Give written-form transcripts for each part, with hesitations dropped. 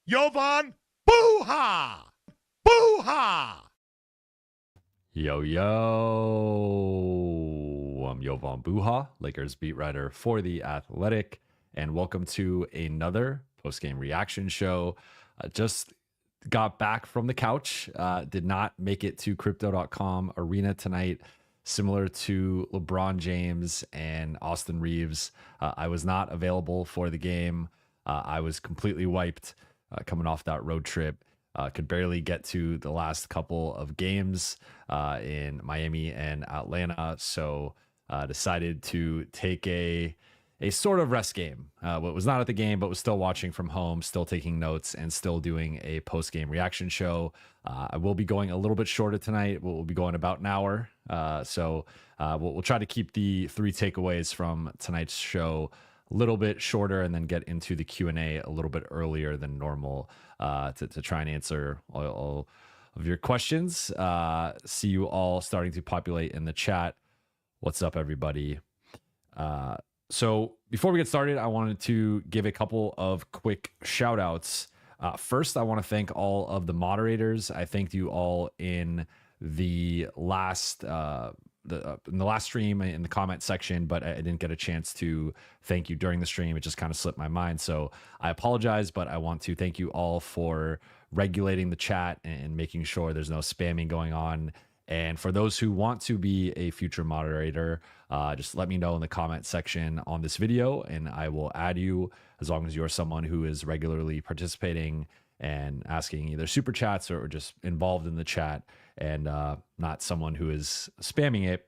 Jovan, Buha! Buha! Yo, yo, I'm Jovan Buha, Lakers beat writer for The Athletic, and welcome to another postgame reaction show. Just got back from the couch, did not make it to crypto.com arena tonight. Similar to LeBron James and Austin Reeves, I was not available for the game. I was completely wiped coming off that road trip. Could barely get to the last couple of games in Miami and Atlanta, so decided to take a sort of rest game. What was not at the game, but was still watching from home, still taking notes, and still doing a post-game reaction show. I will be going a little bit shorter tonight. We'll be going about an hour, so we'll try to keep the 3 takeaways from tonight's show a little bit shorter, and then get into the Q&A a little bit earlier than normal to try and answer all of your questions. See you all starting to populate in the chat. What's up, everybody? So before we get started, I wanted to give a couple of quick shout outs. First, I want to thank all of the moderators. I thanked you all in the last in the last stream in the comment section, but I didn't get a chance to thank you during the stream. It just kind of slipped my mind. So I apologize, but I want to thank you all for regulating the chat and making sure there's no spamming going on. And for those who want to be a future moderator, just let me know in the comment section on this video, and I will add you, as long as you're someone who is regularly participating and asking either super chats or just involved in the chat, and not someone who is spamming it.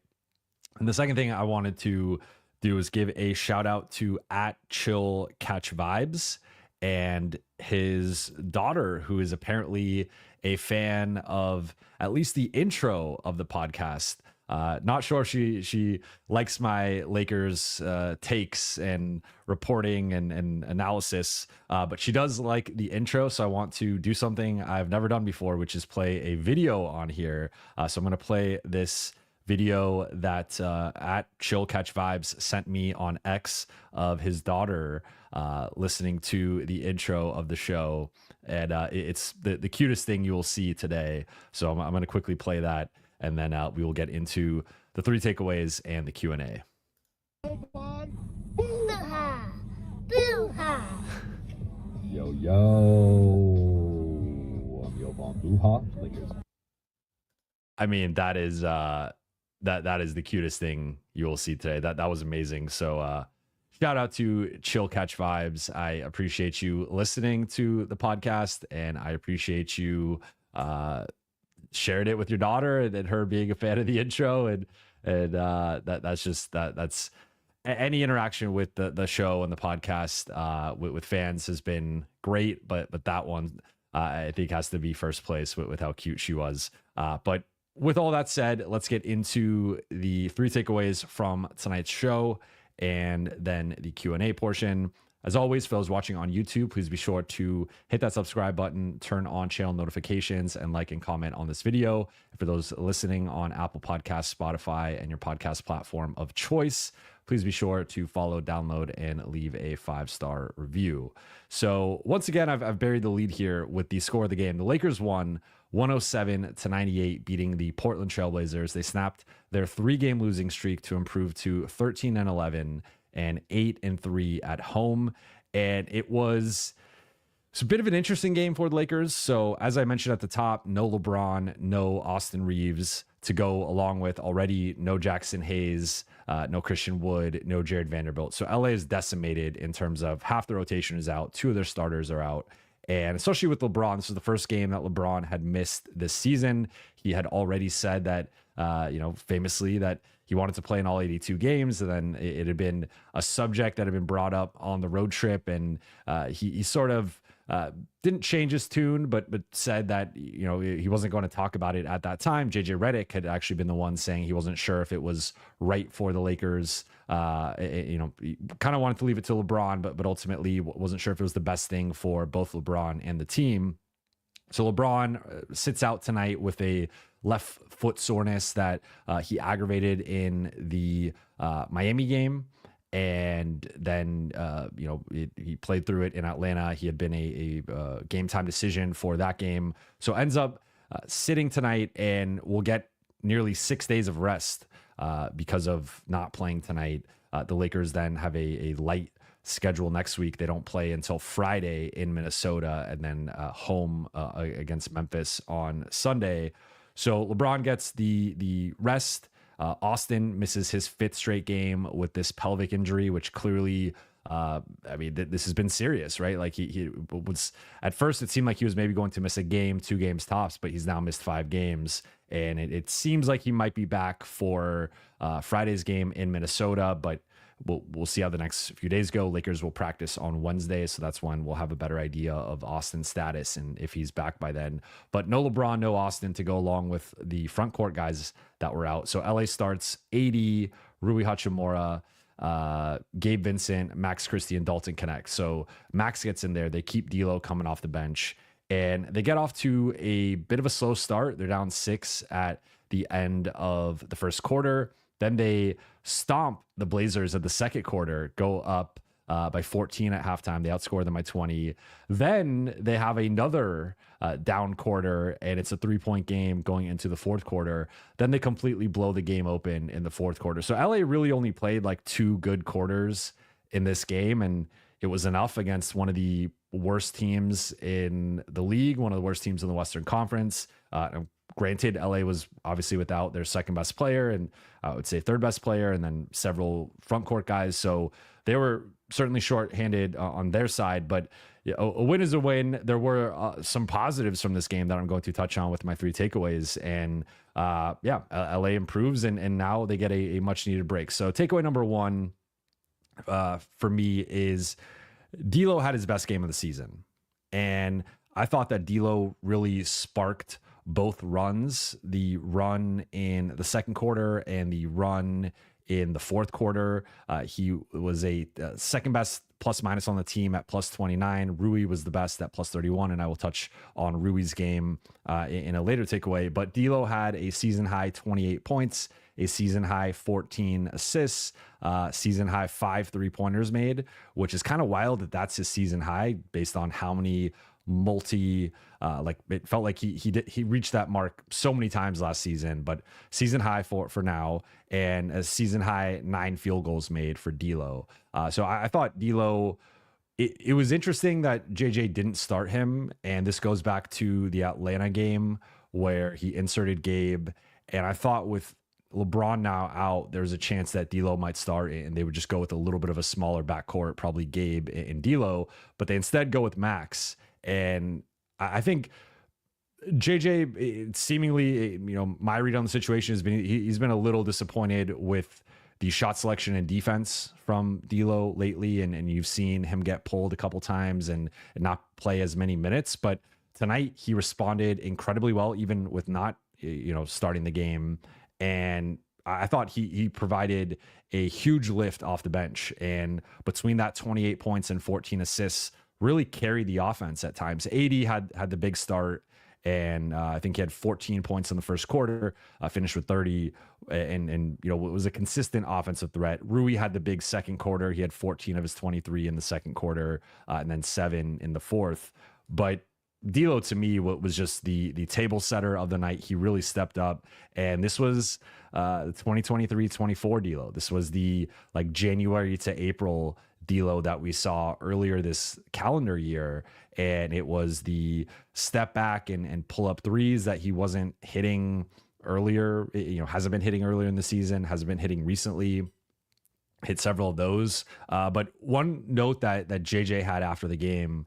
And the second thing I wanted to do is give a shout out to @ChillCatchVibes and his daughter, who is apparently a fan of at least the intro of the podcast. Not sure if she likes my Lakers takes and reporting and analysis, but she does like the intro. So I want to do something I've never done before, which is play a video on here. So I'm going to play this video that @ChillCatchVibes sent me on X of his daughter listening to the intro of the show, and it's the cutest thing you will see today. So I'm going to quickly play that, and then we will get into the 3 takeaways and the Q&A. Buha! Buha! Yo, yo, I'm Jovan Buha, Lakers. I mean, that is that is the cutest thing you will see today. That was amazing. So shout out to Chill Catch Vibes. I appreciate you listening to the podcast, and I appreciate you shared it with your daughter and her being a fan of the intro, and that's any interaction with the show and the podcast with fans has been great, but that one I think has to be first place with how cute she was. But with all that said, let's get into the 3 takeaways from tonight's show and then the Q&A portion. As always, for those watching on YouTube, please be sure to hit that subscribe button, turn on channel notifications, and like and comment on this video. And for those listening on Apple Podcasts, Spotify, and your podcast platform of choice, please be sure to follow, download, and leave a 5-star review. So once again, I've buried the lead here with the score of the game. The Lakers won 107-98, beating the Portland Trailblazers. They snapped their 3-game losing streak to improve to 13-11 and 8-3 at home. And it's a bit of an interesting game for the Lakers. So as I mentioned at the top, no LeBron, no Austin Reeves to go along with already no Jackson Hayes, no Christian Wood, no Jared Vanderbilt. So LA is decimated in terms of half the rotation is out. 2 of their starters are out. And especially with LeBron, this was the first game that LeBron had missed this season. He had already said that, famously, that he wanted to play in all 82 games. And then it had been a subject that had been brought up on the road trip. And he sort of didn't change his tune, but said that, he wasn't going to talk about it at that time. JJ Redick had actually been the one saying he wasn't sure if it was right for the Lakers. He kind of wanted to leave it to LeBron, but ultimately wasn't sure if it was the best thing for both LeBron and the team. So LeBron sits out tonight with a left foot soreness that he aggravated in the Miami game. And then, he played through it in Atlanta. He had been a game time decision for that game. So ends up sitting tonight, and we'll get nearly 6 days of rest because of not playing tonight. The Lakers then have a light schedule next week. They don't play until Friday in Minnesota, and then home against Memphis on Sunday. So LeBron gets the rest. Austin misses his 5th straight game with this pelvic injury, which clearly, this has been serious, right? Like he was, at first it seemed like he was maybe going to miss a game, 2 games tops, but he's now missed 5 games. And it seems like he might be back for Friday's game in Minnesota, but we'll see how the next few days go. Lakers will practice on Wednesday, so that's when we'll have a better idea of Austin's status and if he's back by then. But no LeBron, no Austin to go along with the front court guys that were out. So LA starts AD, Rui Hachimura, Gabe Vincent, Max Christie, and Dalton Connect. So Max gets in there. They keep D'Lo coming off the bench, and they get off to a bit of a slow start. They're down 6 at the end of the first quarter. Then they stomp the Blazers at the second quarter, go up by 14 at halftime. They outscore them by 20. Then they have another down quarter, and it's a 3-point game going into the fourth quarter. Then they completely blow the game open in the fourth quarter. So LA really only played like 2 good quarters in this game, and it was enough against one of the worst teams in the league, one of the worst teams in the Western Conference. Granted, LA was obviously without their second best player, and I would say third best player, and then several front court guys. So they were certainly shorthanded on their side, but a win is a win. There were some positives from this game that I'm going to touch on with my 3 takeaways. And LA improves, and now they get a much needed break. So takeaway number 1 for me is D'Lo had his best game of the season. And I thought that D'Lo really sparked both runs, the run in the second quarter and the run in the fourth quarter. He was a second best plus minus on the team at plus 29. Rui was the best at plus 31, and I will touch on Rui's game in a later takeaway. But D'Lo had a season high 28 points, a season high 14 assists, season high 5 3-pointers made, which is kind of wild that that's his season high based on how many it felt like he reached that mark so many times last season, but season high for now, and a season high 9 field goals made for D'Lo. So I thought D'Lo, it was interesting that JJ didn't start him, and this goes back to the Atlanta game where he inserted Gabe, and I thought with LeBron now out, there's a chance that D'Lo might start, and they would just go with a little bit of a smaller backcourt, probably Gabe and D'Lo, but they instead go with Max. And I think JJ seemingly, my read on the situation has been he's been a little disappointed with the shot selection and defense from D'Lo lately, and you've seen him get pulled a couple times and not play as many minutes. But tonight he responded incredibly well, even with not starting the game. And I thought he provided a huge lift off the bench, and between that 28 points and 14 assists, really carried the offense at times. AD had the big start, and I think he had 14 points in the first quarter, finished with 30, and it was a consistent offensive threat. Rui had the big second quarter. He had 14 of his 23 in the second quarter, and then 7 in the fourth. But D'Lo, to me, was just the table setter of the night. He really stepped up, and this was 2023-24 D'Lo. This was the January to April D'Lo that we saw earlier this calendar year, and it was the step back and pull up threes that he wasn't hitting earlier. Hasn't been hitting earlier in the season, hasn't been hitting recently. Hit several of those. But one note that JJ had after the game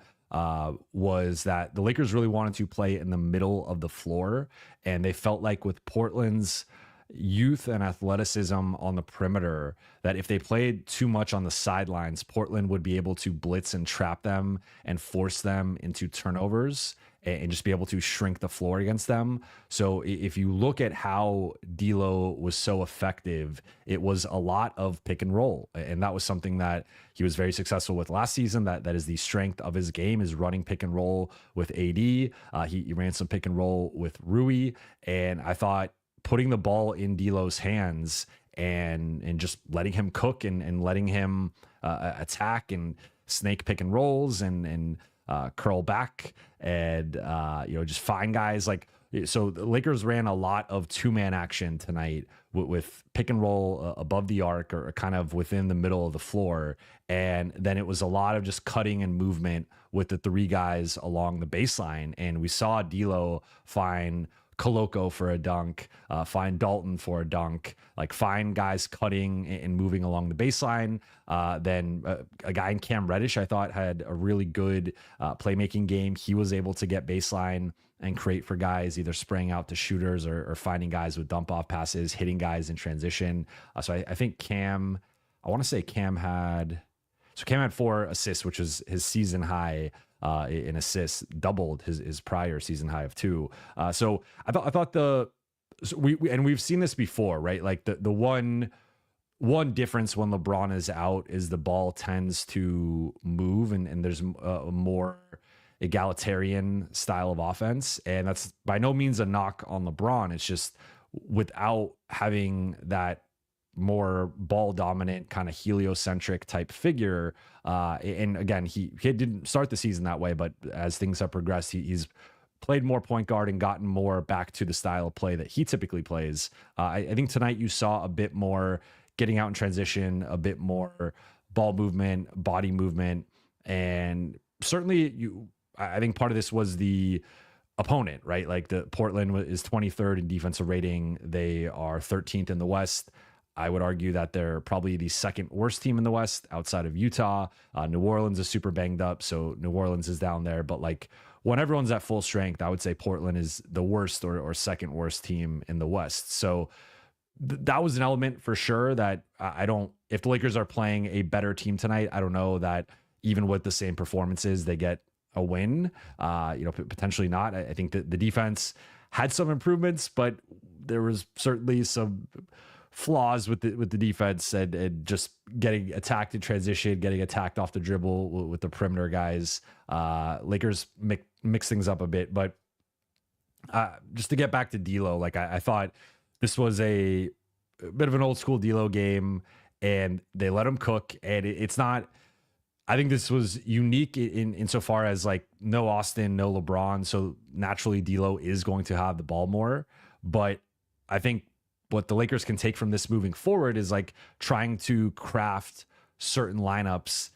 was that the Lakers really wanted to play in the middle of the floor, and they felt like with Portland's youth and athleticism on the perimeter, that if they played too much on the sidelines, Portland would be able to blitz and trap them and force them into turnovers and just be able to shrink the floor against them. So if you look at how D'Lo was so effective, it was a lot of pick and roll. And that was something that he was very successful with last season. That is the strength of his game, is running pick and roll with AD. He ran some pick and roll with Rui. And I thought putting the ball in D'Lo's hands and just letting him cook and letting him attack and snake pick and rolls and curl back and just find guys like. So the Lakers ran a lot of two-man action tonight with pick and roll above the arc or kind of within the middle of the floor. And then it was a lot of just cutting and movement with the three guys along the baseline. And we saw D'Lo find Koloko for a dunk, find Dalton for a dunk, like find guys cutting and moving along the baseline. Then a guy in Cam Reddish, I thought, had a really good playmaking game. He was able to get baseline and create for guys, either spraying out to shooters or finding guys with dump off passes, hitting guys in transition. So I think Cam had 4 assists, which was his season high in assists, doubled his prior season high of 2. So I thought we've seen this before, right? Like the one difference when LeBron is out is the ball tends to move and there's a more egalitarian style of offense. And that's by no means a knock on LeBron. It's just without having that more ball dominant kind of heliocentric type figure. And again, he didn't start the season that way, but as things have progressed, he's played more point guard and gotten more back to the style of play that he typically plays. I think tonight you saw a bit more getting out in transition, a bit more ball movement, body movement. And certainly I think part of this was the opponent, right? Like the Portland is 23rd in defensive rating. They are 13th in the West. I would argue that they're probably the second worst team in the West outside of Utah. New Orleans is super banged up, so New Orleans is down there. But like when everyone's at full strength, I would say Portland is the worst or second worst team in the West. So that was an element for sure that if the Lakers are playing a better team tonight, I don't know that even with the same performances, they get a win, potentially not. I think that the defense had some improvements, but there was certainly some flaws with the defense and just getting attacked in transition, getting attacked off the dribble with the perimeter guys. Lakers mix things up a bit, but just to get back to D'Lo, like I thought this was a bit of an old school D'Lo game, and they let him cook, and it's not. I think this was unique insofar as like no Austin, no LeBron. So naturally D'Lo is going to have the ball more. But I think what the Lakers can take from this moving forward is like trying to craft certain lineups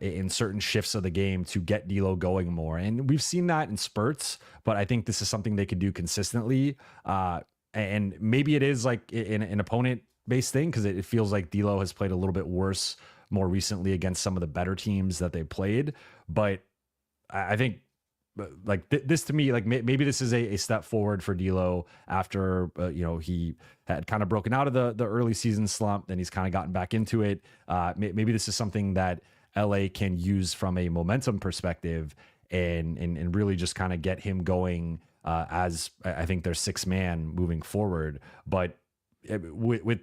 in certain shifts of the game to get D'Lo going more. And we've seen that in spurts, but I think this is something they could do consistently. And maybe it is like an opponent-based thing because it feels like D'Lo has played a little bit worse more recently against some of the better teams that they played. But I think like this to me, like maybe this is a step forward for D'Lo after, he had kind of broken out of the early season slump. Then he's kind of gotten back into it. Maybe this is something that LA can use from a momentum perspective and really just kind of get him going as I think they're 6-man moving forward. But with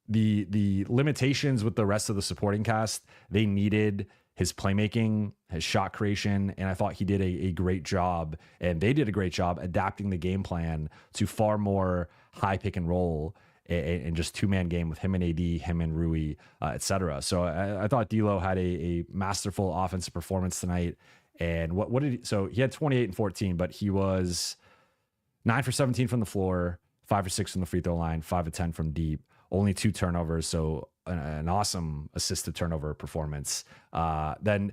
the limitations with the rest of the supporting cast, they needed his playmaking, his shot creation, and I thought he did a great job, and they did a great job adapting the game plan to far more high pick and roll and just 2-man game with him and AD, him and Rui, etc. So I thought D'Lo had a masterful offensive performance tonight. And what did he? So he had 28 and 14, but he was 9 for 17 from the floor, 5 for 6 from the free throw line, 5 of 10 from deep. Only 2 turnovers, so an awesome assist to turnover performance. Then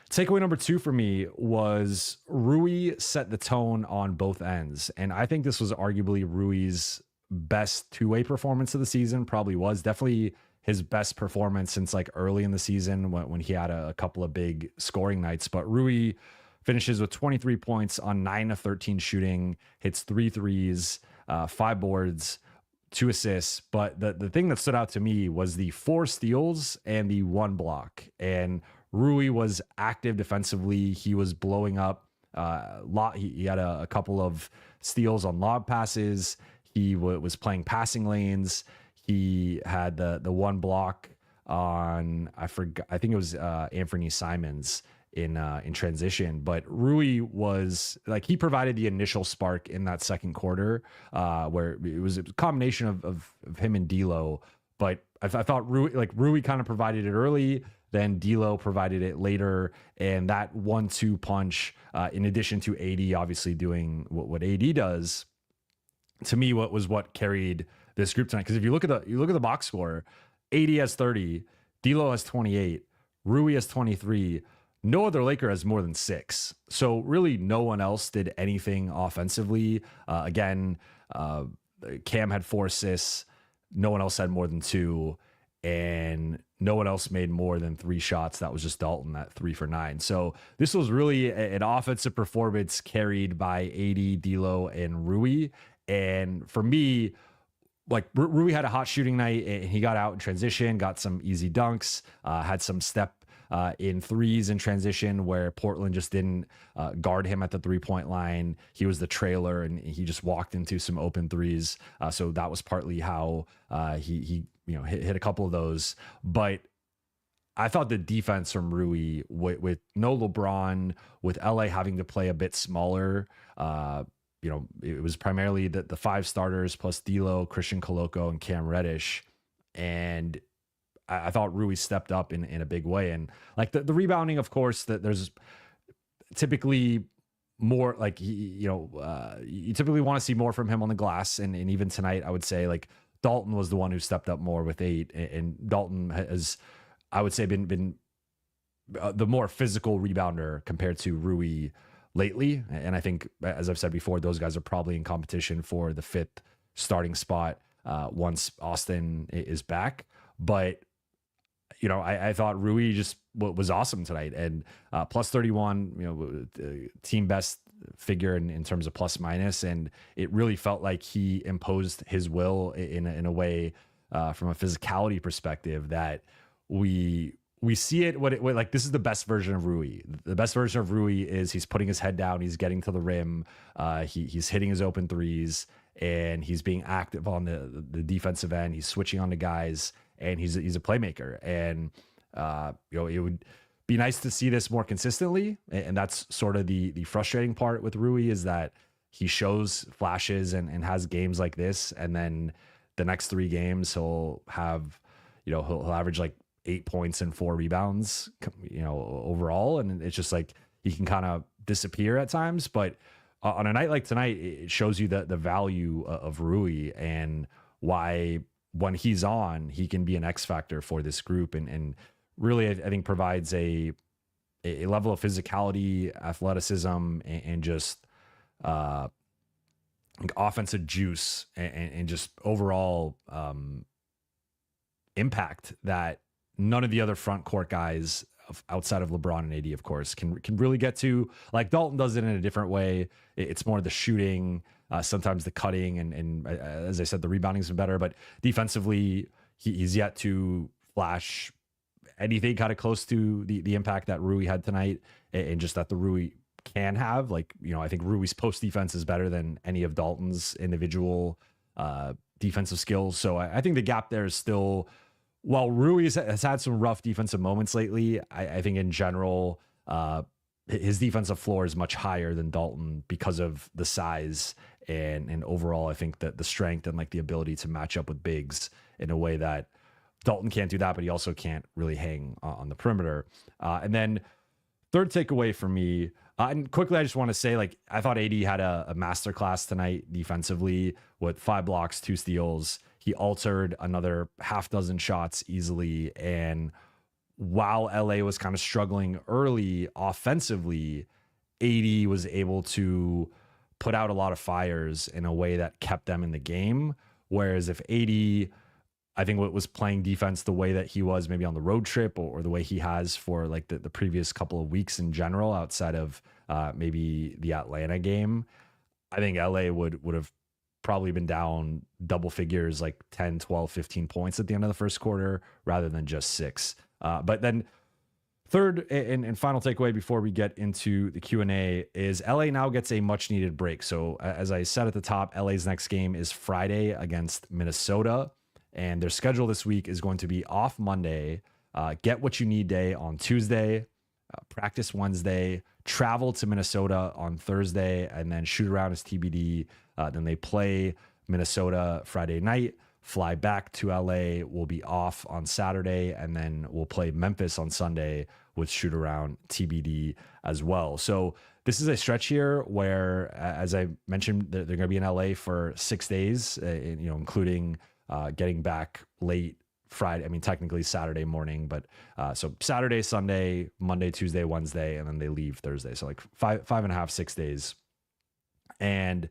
takeaway number 2 for me was Rui set the tone on both ends. And I think this was arguably Rui's best two-way performance of the season, probably was. Definitely his best performance since like early in the season when he had a couple of big scoring nights. But Rui finishes with 23 points on 9 of 13 shooting, hits 3 threes, 5 boards, 2 assists. But the thing that stood out to me was the 4 steals and the 1 block. And Rui was active defensively. He was blowing up he had a couple of steals on lob passes. He was playing passing lanes. He had the 1 block on, I think it was Anthony Simons in transition. But Rui was like, he provided the initial spark in that second quarter, where it was a combination of him and D'Lo. But I thought Rui kind of provided it early, then D'Lo provided it later, and that 1-2 punch, in addition to AD obviously doing what AD does, to me, what carried this group tonight. Because if you look at the box score, AD has 30, D'Lo has 28, Rui has 23. No other Laker has more than 6. So really, no one else did anything offensively. Again, Cam had 4 assists. No one else had more than 2, and no one else made more than 3 shots. That was just Dalton at 3 for 9. So this was really an offensive performance carried by AD, D'Lo, and Rui. And for me, like, Rui had a hot shooting night, and he got out in transition, got some easy dunks, had some step in threes in transition where Portland just didn't guard him at the 3-point line. He was the trailer, and he just walked into some open threes. So that was partly how he hit a couple of those. But I thought the defense from Rui, with no LeBron, with LA having to play a bit smaller, it was primarily the 5 starters plus D'Lo, Christian Coloco, and Cam Reddish. And I thought Rui stepped up in a big way. And like the rebounding, of course, that there's typically more, like, you typically want to see more from him on the glass. And even tonight, I would say, like, Dalton was the one who stepped up more with 8. And Dalton has, I would say, been the more physical rebounder compared to Rui lately. And I think, as I've said before, those guys are probably in competition for the 5th starting spot once Austin is back. But I thought Rui just was awesome tonight, and plus 31, team best figure in terms of plus minus. And it really felt like he imposed his will in a way, from a physicality perspective, that we see it. Like, this is the best version of Rui. The best version of Rui is he's putting his head down, he's getting to the rim, he's hitting his open threes, and he's being active on the defensive end. He's switching on to guys, and he's a playmaker. And it would be nice to see this more consistently. And that's sort of the frustrating part with Rui, is that he shows flashes and has games like this, and then the next 3 games he'll have, he'll average like 8 points and 4 rebounds, overall. And it's just like he can kind of disappear at times. But on a night like tonight, it shows you the value of Rui, and why when he's on, he can be an X factor for this group, and really, I think, provides a level of physicality, athleticism, and just offensive juice, and just overall impact that none of the other front court guys outside of LeBron and AD, of course, can really get to. Like, Dalton does it in a different way. It's more the shooting, sometimes the cutting, and as I said, the rebounding's been better. But defensively, he's yet to flash anything kind of close to the impact that Rui had tonight, and just that the Rui can have. Like, I think Rui's post defense is better than any of Dalton's individual defensive skills. So I think the gap there is still. While Rui has had some rough defensive moments lately, I think in general, his defensive floor is much higher than Dalton because of the size, and overall, I think that the strength and like the ability to match up with bigs in a way that Dalton can't do that, but he also can't really hang on the perimeter. And then third takeaway for me, and quickly, I just want to say, like, I thought AD had a masterclass tonight defensively with 5 blocks, 2 steals. He altered another half dozen shots easily. And while LA was kind of struggling early offensively, AD was able to put out a lot of fires in a way that kept them in the game. Whereas if AD, I think, what was playing defense the way that he was maybe on the road trip, or the way he has for like the previous couple of weeks in general, outside of maybe the Atlanta game, I think LA would have probably been down double figures, like 10, 12, 15 points at the end of the first quarter, rather than just 6. But then third and final takeaway before we get into the Q&A is LA now gets a much needed break. So as I said at the top, LA's next game is Friday against Minnesota, and their schedule this week is going to be off Monday, get what you need day on Tuesday, practice Wednesday, travel to Minnesota on Thursday, and then shoot around is TBD. Then they play Minnesota Friday night, fly back to LA. We'll be off on Saturday, and then we'll play Memphis on Sunday with shoot around TBD as well. So this is a stretch here where, as I mentioned, they're going to be in LA for 6 days, including getting back late Friday. I mean, technically Saturday morning, but so Saturday, Sunday, Monday, Tuesday, Wednesday, and then they leave Thursday. So like 5.5, 6 days. And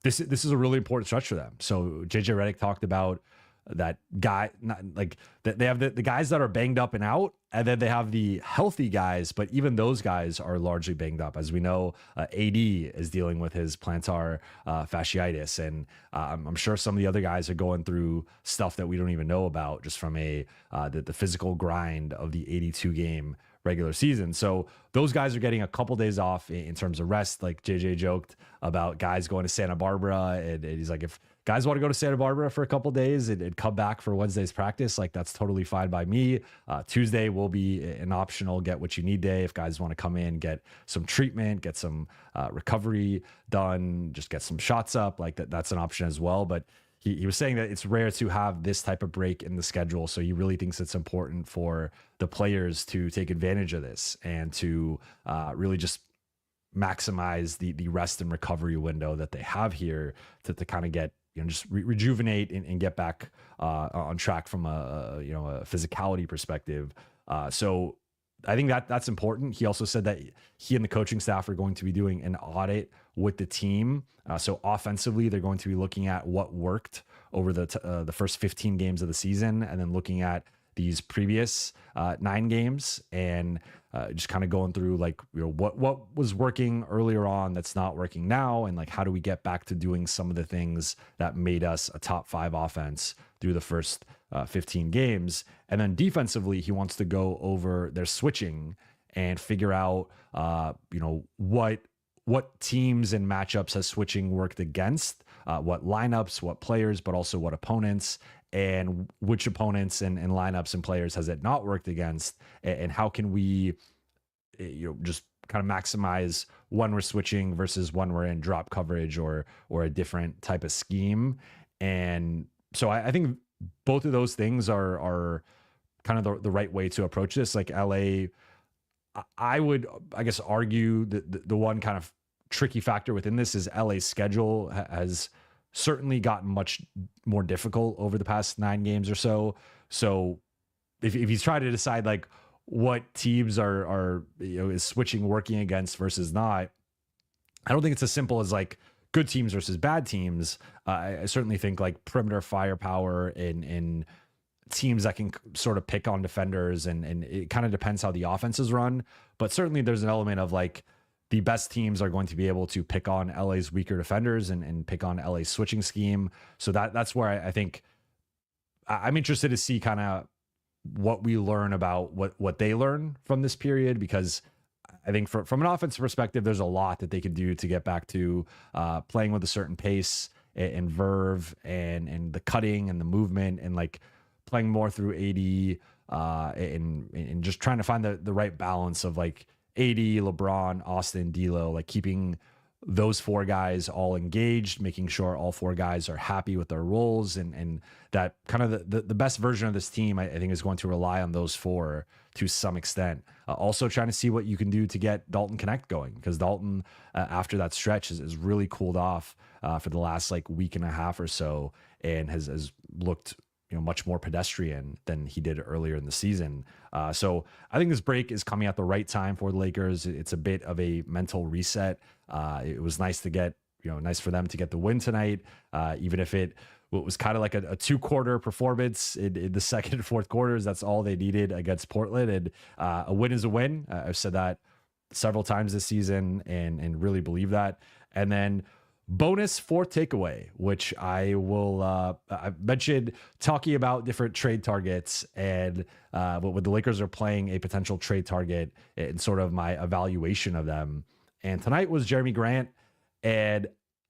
this is a really important stretch for them. So JJ Redick talked about that guy, not like that they have the guys that are banged up and out, and then they have the healthy guys, but even those guys are largely banged up. As we know, AD is dealing with his plantar fasciitis, and I'm sure some of the other guys are going through stuff that we don't even know about just from the physical grind of the 82 game regular season. So those guys are getting a couple days off in terms of rest. Like JJ joked about guys going to Santa Barbara, and he's like, if guys want to go to Santa Barbara for a couple days and come back for Wednesday's practice, like that's totally fine by me. Tuesday will be an optional get what you need day. If guys want to come in, get some treatment, get some recovery done, just get some shots up, like that's an option as well. But he was saying that it's rare to have this type of break in the schedule. So he really thinks it's important for the players to take advantage of this and to really just maximize the rest and recovery window that they have here to kind of get, just rejuvenate and get back on track from a physicality perspective. So I think that's important. He also said that he and the coaching staff are going to be doing an audit with the team. So offensively, they're going to be looking at what worked over the first 15 games of the season, and then looking at these previous 9 games and just kind of going through like, what was working earlier on that's not working now, and like how do we get back to doing some of the things that made us a top 5 offense through the first 15 games. And then defensively, he wants to go over their switching and figure out what teams and matchups has switching worked against, what lineups, what players, but also what opponents, and which opponents and lineups and players has it not worked against, and how can we just kind of maximize when we're switching versus when we're in drop coverage or a different type of scheme. And so I think both of those things are kind of the right way to approach this. Like LA, I would, I guess, argue that the one kind of tricky factor within this is LA's schedule has certainly gotten much more difficult over the past 9 games or so. So if he's trying to decide like what teams are is switching working against versus not, I don't think it's as simple as like good teams versus bad teams. I certainly think like perimeter firepower in teams that can sort of pick on defenders, and it kind of depends how the offense is run. But certainly there's an element of like the best teams are going to be able to pick on LA's weaker defenders and pick on LA's switching scheme. So that's where I think I'm interested to see kind of what we learn about what they learn from this period, because I think from an offensive perspective, there's a lot that they could do to get back to playing with a certain pace and verve and the cutting and the movement, and like playing more through AD and just trying to find the right balance of like AD, LeBron, Austin, D'Lo, like keeping those 4 guys all engaged, making sure all 4 guys are happy with their roles, and that kind of the best version of this team, I think, is going to rely on those 4 to some extent. Also trying to see what you can do to get Dalton Connect going, because Dalton, after that stretch, has really cooled off for the last like week and a half or so, and has looked much more pedestrian than he did earlier in the season. So I think this break is coming at the right time for the Lakers. It's a bit of a mental reset. It was nice to get, nice for them to get the win tonight, even if it was kind of like a 2-quarter performance in the second and fourth quarters. That's all they needed against Portland. And a win is a win. I've said that several times this season and really believe that. And then bonus 4th takeaway, which I will, I mentioned talking about different trade targets, and when the Lakers are playing a potential trade target and sort of my evaluation of them. And tonight was Jerami Grant. And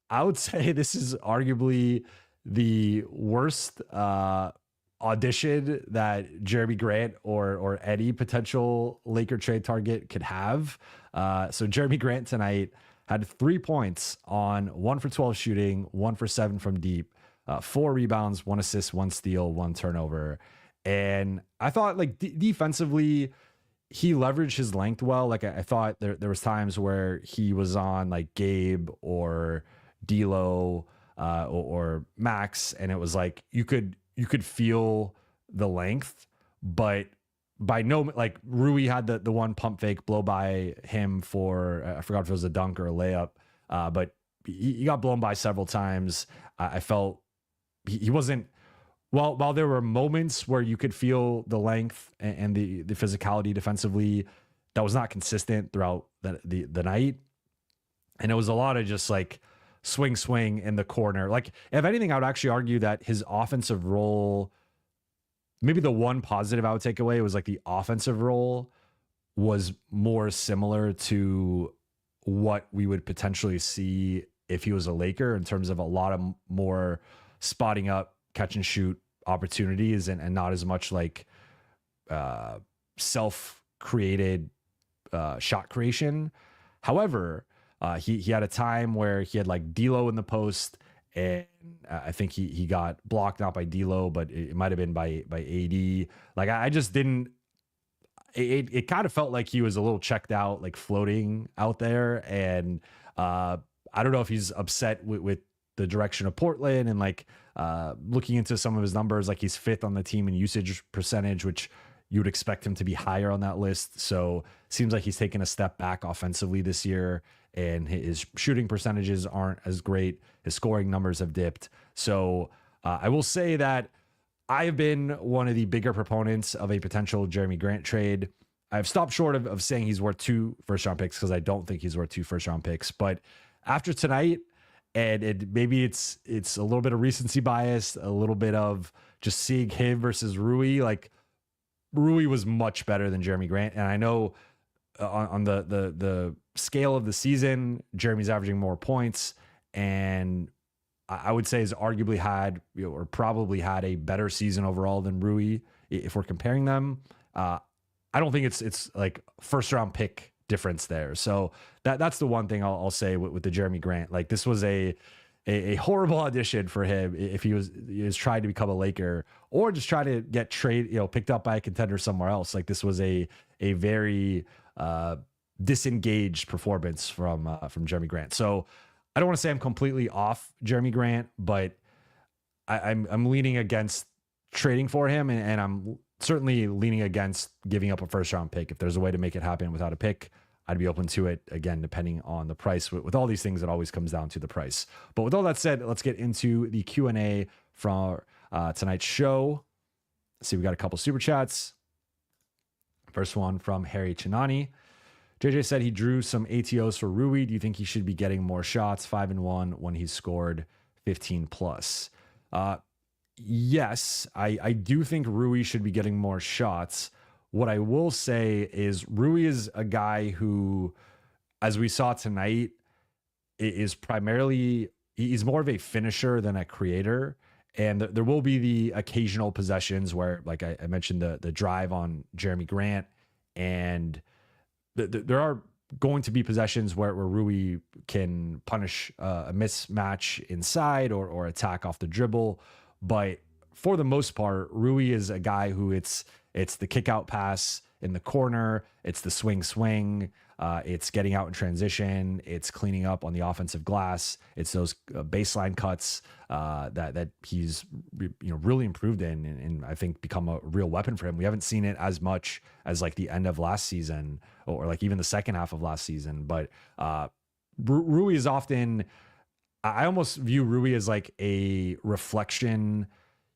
I would say this is arguably the worst audition that Jerami Grant or any potential Laker trade target could have. So Jerami Grant tonight had 3 points on 1 for 12 shooting, 1 for 7 from deep, 4 rebounds, 1 assist, 1 steal, 1 turnover. And I thought like defensively, he leveraged his length well. Like I thought there was times where he was on like Gabe or D'Lo or Max, and it was like you could feel the length, but by no, like Rui had the one pump fake blow by him for I forgot if it was a dunk or a layup, but he got blown by several times. I felt he wasn't. While there were moments where you could feel the length and the physicality defensively, that was not consistent throughout the night. And it was a lot of just like swing in the corner. Like, if anything, I would actually argue that his offensive role, maybe the one positive I would take away was like the offensive role was more similar to what we would potentially see if he was a Laker, in terms of a lot of more spotting up, catch and shoot opportunities, and not as much like self-created shot creation. However, he had a time where he had like D'Lo in the post, and I think he got blocked, not by D'Lo, but it might have been by AD. Like I just didn't. It kind of felt like he was a little checked out, like floating out there, and I don't know if he's upset with the direction of Portland, and like looking into some of his numbers, like he's 5th on the team in usage percentage, which you would expect him to be higher on that list. So seems like he's taken a step back offensively this year, and his shooting percentages aren't as great. His scoring numbers have dipped. So I will say that I've been one of the bigger proponents of a potential Jerami Grant trade. I've stopped short of saying he's worth 2 first-round picks, because I don't think he's worth 2 first-round picks. But after tonight, and maybe it's a little bit of recency bias, a little bit of just seeing him versus Rui. Like Rui was much better than Jerami Grant, and I know on the scale of the season, Jeremy's averaging more points, and I would say has arguably had, or probably had, a better season overall than Rui if we're comparing them. I don't think it's like first round pick difference there. So that's the one thing I'll say with the Jerami Grant. Like, this was a horrible audition for him if he was trying to become a Laker, or just try to get picked up by a contender somewhere else. Like, this was a very disengaged performance from Jerami Grant. So I don't want to say I'm completely off Jerami Grant, but I'm leaning against trading for him, and I'm certainly leaning against giving up a first round pick. If there's a way to make it happen without a pick, I'd be open to it, again, depending on the price. With all these things, it always comes down to the price. But with all that said, let's get into the Q&A from tonight's show. Let's see, we got a couple super chats. First one from Harry Chinani. JJ said he drew some ATOs for Rui. Do you think he should be getting more shots, 5-1, when he's scored 15 plus? Yes, I do think Rui should be getting more shots. What I will say is Rui is a guy who, as we saw tonight, is primarily, he's more of a finisher than a creator. And there will be the occasional possessions where, like I mentioned, the drive on Jerami Grant, and there are going to be possessions where Rui can punish a mismatch inside or attack off the dribble. But for the most part, Rui is a guy who it's the kick out pass in the corner, it's the swing, it's getting out in transition, it's cleaning up on the offensive glass, it's those baseline cuts that he's really improved in, and I think become a real weapon for him. We haven't seen it as much as like the end of last season, or like even the second half of last season. But Rui is often, I almost view Rui as like a reflection.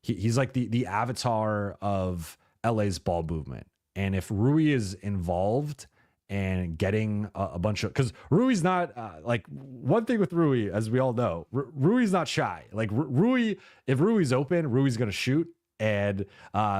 He's like the avatar of LA's ball movement. And if Rui is involved and getting a bunch of, because Rui's not like, one thing with Rui, as we all know, Rui's not shy. Like Rui, if Rui's open, Rui's going to shoot. And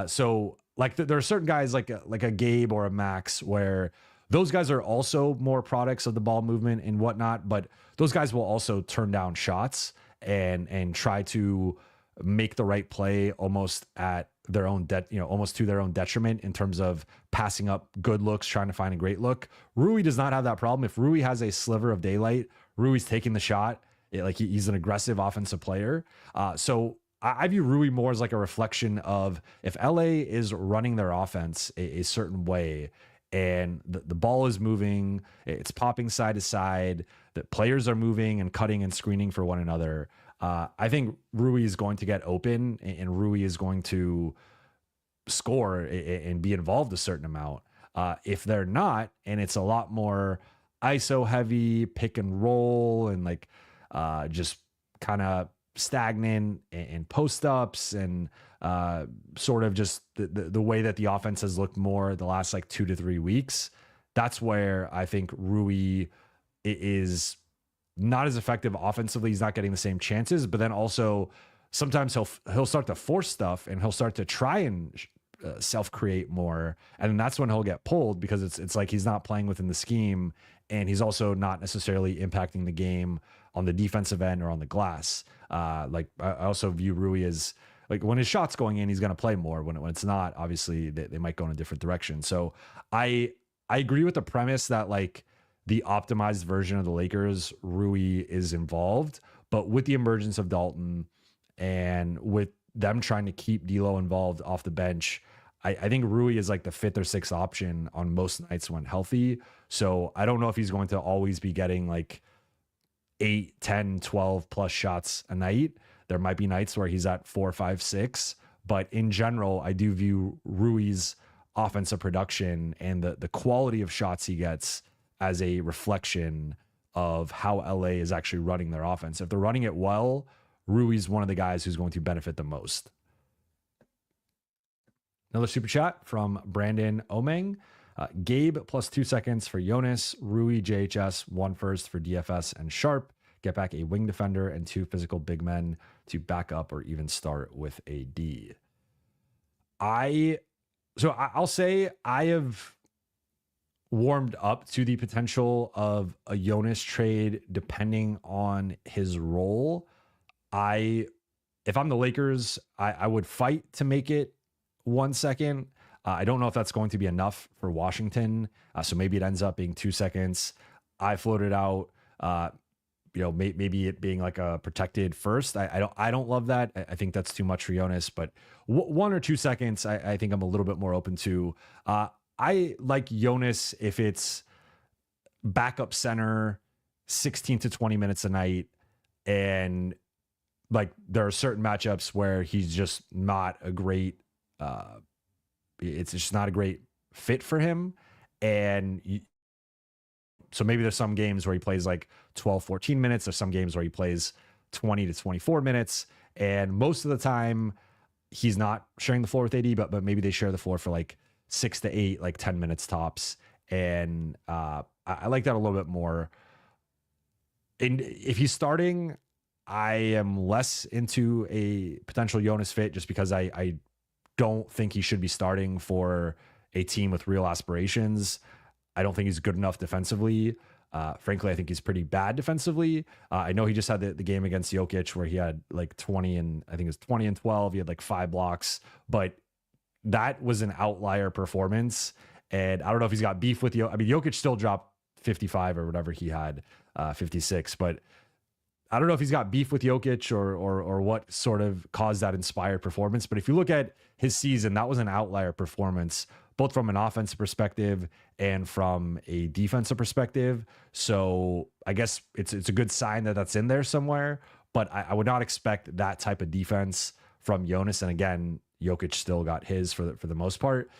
so like there are certain guys like a Gabe or a Max, where those guys are also more products of the ball movement and whatnot, but those guys will also turn down shots and try to make the right play almost at their own almost to their own detriment in terms of passing up good looks, trying to find a great look. Rui does not have that problem. If Rui has a sliver of daylight, Rui's taking the shot. He's an aggressive offensive player. So I view Rui more as like a reflection of if LA is running their offense a certain way and the ball is moving, it's popping side to side, the players are moving and cutting and screening for one another. I think Rui is going to get open and Rui is going to score and be involved a certain amount. If they're not, and it's a lot more ISO heavy, pick and roll, and like just kind of stagnant and post ups and sort of just the way that the offense has looked more the last like 2 to 3 weeks, that's where I think Rui is not as effective offensively. He's not getting the same chances, but then also sometimes he'll start to force stuff and he'll start to try and self-create more, and then that's when he'll get pulled because it's like he's not playing within the scheme, and he's also not necessarily impacting the game on the defensive end or on the glass. Like I also view Rui as like when his shot's going in, he's going to play more. When it's not, obviously they might go in a different direction. So I agree with the premise that like the optimized version of the Lakers, Rui is involved, but with the emergence of Dalton and with them trying to keep D'Lo involved off the bench, I think Rui is like the 5th or 6th option on most nights when healthy. So I don't know if he's going to always be getting like 8, 10, 12 plus shots a night. There might be nights where he's at 4, 5, 6, but in general, I do view Rui's offensive production and the quality of shots he gets as a reflection of how LA is actually running their offense. If they're running it well, Rui's one of the guys who's going to benefit the most. Another super chat from Brandon Omeng. Gabe plus 2 seconds for Jonas, Rui JHS, 1 first for DFS and Sharp. Get back a wing defender and 2 physical big men to back up or even start with a D. I'll say I have warmed up to the potential of a Jonas trade depending on his role. If I'm the Lakers, I would fight to make it 1 second. I don't know if that's going to be enough for Washington. So maybe it ends up being 2 seconds. I floated out, maybe it being like a protected first. I don't love that. I think that's too much for Jonas, but 1 or 2 seconds, I think I'm a little bit more open to. I like Jonas if it's backup center, 16 to 20 minutes a night, and like there are certain matchups where he's just not a great it's just not a great fit for him. And so maybe there's some games where he plays like 12, 14 minutes. There's some games where he plays 20 to 24 minutes. And most of the time he's not sharing the floor with AD, but maybe they share the floor for like 6 to 8, like 10 minutes tops. And I like that a little bit more. And if he's starting, I am less into a potential Jonas fit just because I don't think he should be starting for a team with real aspirations. I don't think he's good enough defensively. Frankly, I think he's pretty bad defensively. I know he just had the game against Jokic where he had like 20 and I think it was 20 and 12. He had like 5 blocks, but that was an outlier performance. And I don't know if he's got beef with Jokic. I mean, Jokic still dropped 55 or whatever he had, 56, but I don't know if he's got beef with Jokic or what sort of caused that inspired performance. But if you look at his season, that was an outlier performance, both from an offensive perspective and from a defensive perspective. So I guess it's a good sign that that's in there somewhere, but I would not expect that type of defense from Jonas. And again, Jokic still got his for the most part.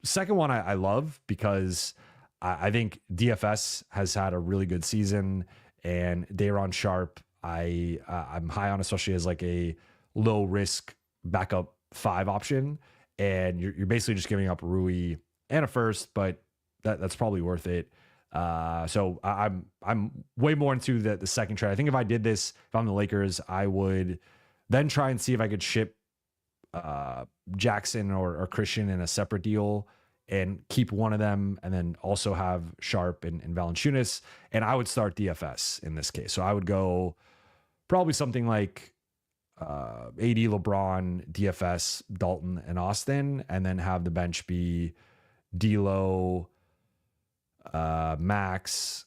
Second one I love because I think DFS has had a really good season. And Day'Ron Sharp, I'm high on, especially as like a low risk backup 5 option. And you're basically just giving up Rui and a first, but that's probably worth it. So I'm way more into the second trade. I think if I did this, if I'm the Lakers, I would then try and see if I could ship Jackson or Christian in a separate deal and keep one of them, and then also have Sharp and And I would start DFS in this case. So I would go probably something like AD, LeBron, DFS, Dalton, and Austin, and then have the bench be D'Lo, Max,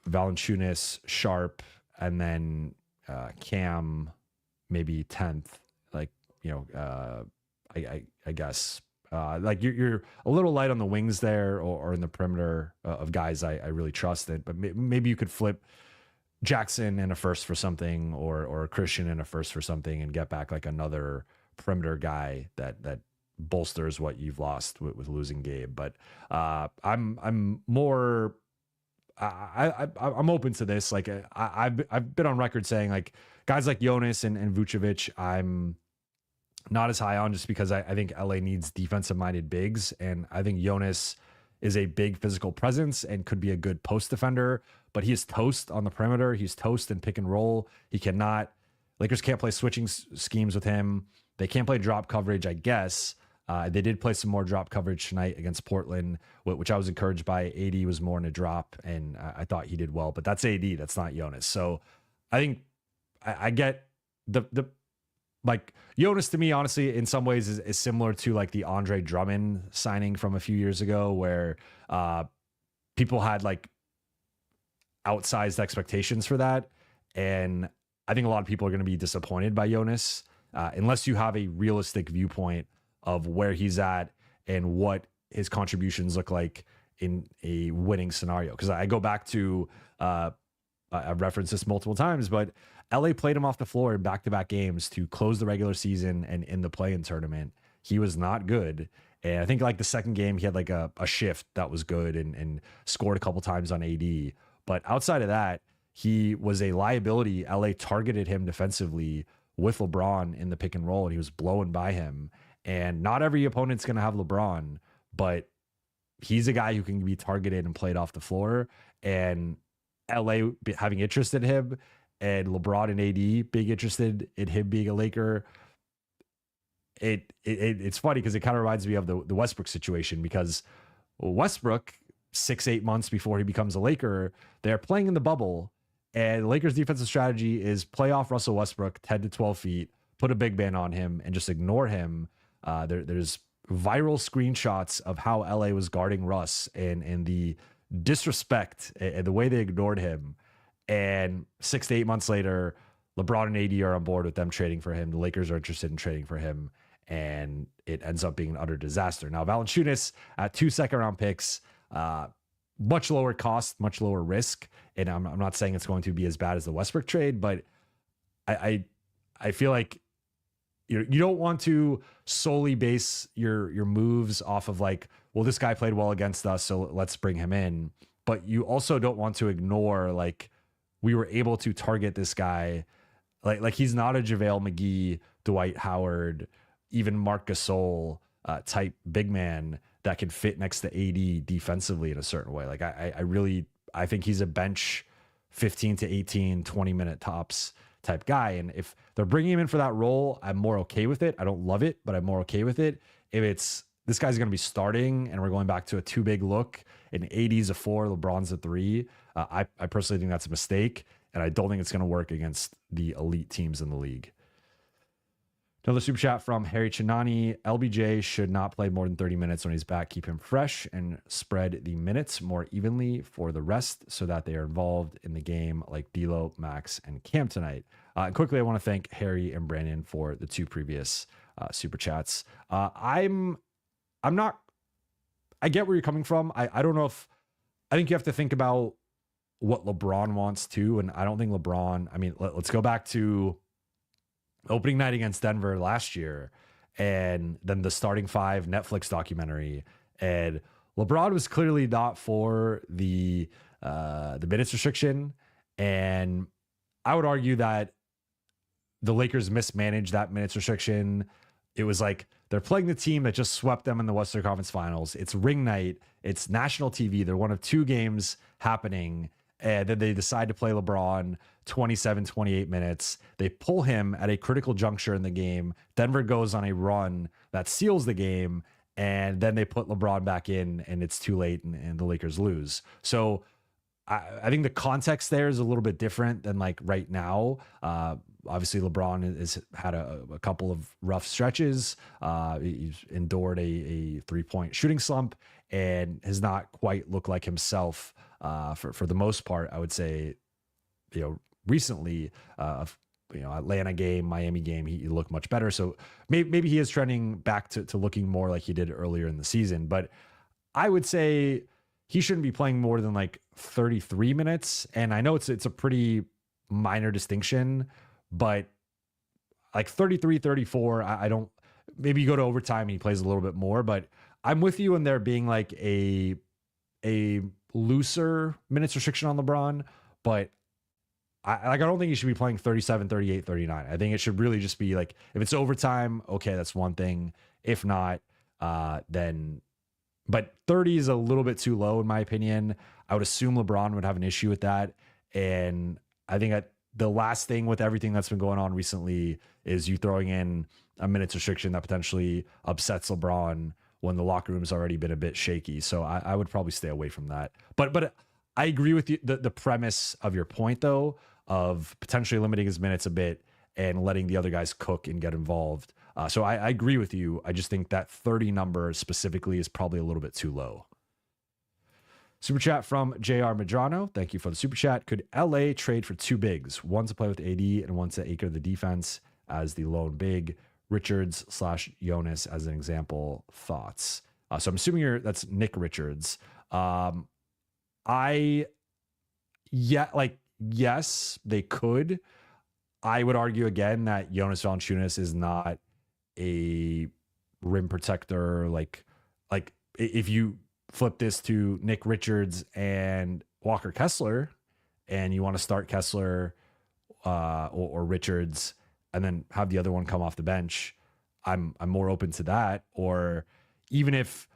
Valanciunas, Sharp, and then Cam, maybe 10th. Like, I guess like you're a little light on the wings there, or in the perimeter of guys I really trusted. But maybe you could flip Jackson in a first for something, or Christian in a first for something, and get back like another perimeter guy that bolsters what you've lost with losing Gabe. But I'm more. I'm open to this. Like I've been on record saying like guys like Jonas and Vucevic, I'm not as high on, just because I think LA needs defensive minded bigs. And I think Jonas is a big physical presence and could be a good post defender, but he is toast on the perimeter. He's toast in pick and roll. Lakers can't play switching schemes with him. They can't play drop coverage, I guess. They did play some more drop coverage tonight against Portland, which I was encouraged by. AD was more in a drop, and I thought he did well, but that's AD. That's not Jonas. So I think I get the like Jonas, to me, honestly, in some ways is similar to like the Andre Drummond signing from a few years ago, where people had like outsized expectations for that. And I think a lot of people are going to be disappointed by Jonas unless you have a realistic viewpoint of where he's at and what his contributions look like in a winning scenario. Because I go back to, I've referenced this multiple times, but LA played him off the floor in back-to-back games to close the regular season and in the play-in tournament. He was not good. And I think like the second game, he had like a shift that was good and scored a couple times on AD. But outside of that, he was a liability. LA targeted him defensively with LeBron in the pick and roll, and he was blowing by him. And not every opponent's going to have LeBron, but he's a guy who can be targeted and played off the floor. And LA having interest in him, and LeBron and AD being interested in him being a Laker, it's funny because it kind of reminds me of the Westbrook situation, because Westbrook, 6-8 months before he becomes a Laker, they're playing in the bubble, and the Lakers' defensive strategy is play off Russell Westbrook 10 to 12 feet, put a big man on him, and just ignore him. There's viral screenshots of how LA was guarding Russ and the disrespect and the way they ignored him. And 6 to 8 months later, LeBron and AD are on board with them trading for him. The Lakers are interested in trading for him, and it ends up being an utter disaster. Now, Valanciunas at 2 second-round picks, much lower cost, much lower risk. And I'm not saying it's going to be as bad as the Westbrook trade, but I feel like you don't want to solely base your moves off of like, well, this guy played well against us, so let's bring him in. But you also don't want to ignore like, we were able to target this guy. Like he's not a JaVale McGee, Dwight Howard, even Marc Gasol type big man that can fit next to AD defensively in a certain way. Like I think he's a bench 15 to 18, 20 minute tops type guy. And if they're bringing him in for that role, I'm more okay with it. I don't love it, but I'm more okay with it. If it's this guy's going to be starting and we're going back to a 2 big look and AD's a 4, LeBron's a 3, I personally think that's a mistake. And I don't think it's going to work against the elite teams in the league. Another super chat from Harry Chinani. LBJ should not play more than 30 minutes when he's back. Keep him fresh and spread the minutes more evenly for the rest so that they are involved in the game like D'Lo, Max, and Cam tonight. And quickly, I want to thank Harry and Brandon for the 2 previous super chats. I get where you're coming from. I don't know if, I think you have to think about what LeBron wants to, and I don't think LeBron, I mean, let's go back to opening night against Denver last year, and then the starting 5 Netflix documentary. And LeBron was clearly not for the minutes restriction. And I would argue that the Lakers mismanaged that minutes restriction. It was like they're playing the team that just swept them in the Western Conference Finals. It's ring night. It's national TV. They're one of 2 games happening. And then they decide to play LeBron 27, 28 minutes. They pull him at a critical juncture in the game. Denver goes on a run that seals the game. And then they put LeBron back in, and it's too late, and the Lakers lose. So I think the context there is a little bit different than like right now. obviously LeBron has had a couple of rough stretches. He's endured a 3-point shooting slump and has not quite looked like himself for the most part. I would say, recently, Atlanta game, Miami game, he looked much better. So maybe he is trending back to looking more like he did earlier in the season. But I would say he shouldn't be playing more than like 33 minutes. And I know it's a pretty minor distinction, but like 33, 34, I don't, maybe you go to overtime and he plays a little bit more, but I'm with you in there being like a looser minutes restriction on LeBron, but I don't think he should be playing 37, 38, 39. I think it should really just be like, if it's overtime, okay, that's one thing. If not, then, but 30 is a little bit too low in my opinion. I would assume LeBron would have an issue with that. And I think the last thing with everything that's been going on recently is you throwing in a minutes restriction that potentially upsets LeBron when the locker room's already been a bit shaky. So I would probably stay away from that. But I agree with you, the premise of your point, though, of potentially limiting his minutes a bit and letting the other guys cook and get involved. So I agree with you. I just think that 30 number specifically is probably a little bit too low. Super chat from JR Madrano. Thank you for the super chat. Could LA trade for two bigs, one to play with AD and one to anchor the defense as the lone big? Richards/Jonas as an example. Thoughts? So I'm assuming that's Nick Richards. Yes, they could. I would argue again that Jonas Valanciunas is not a rim protector. Like if you flip this to Nick Richards and Walker Kessler, and you want to start Kessler or Richards, and then have the other one come off the bench, I'm more open to that. Or even if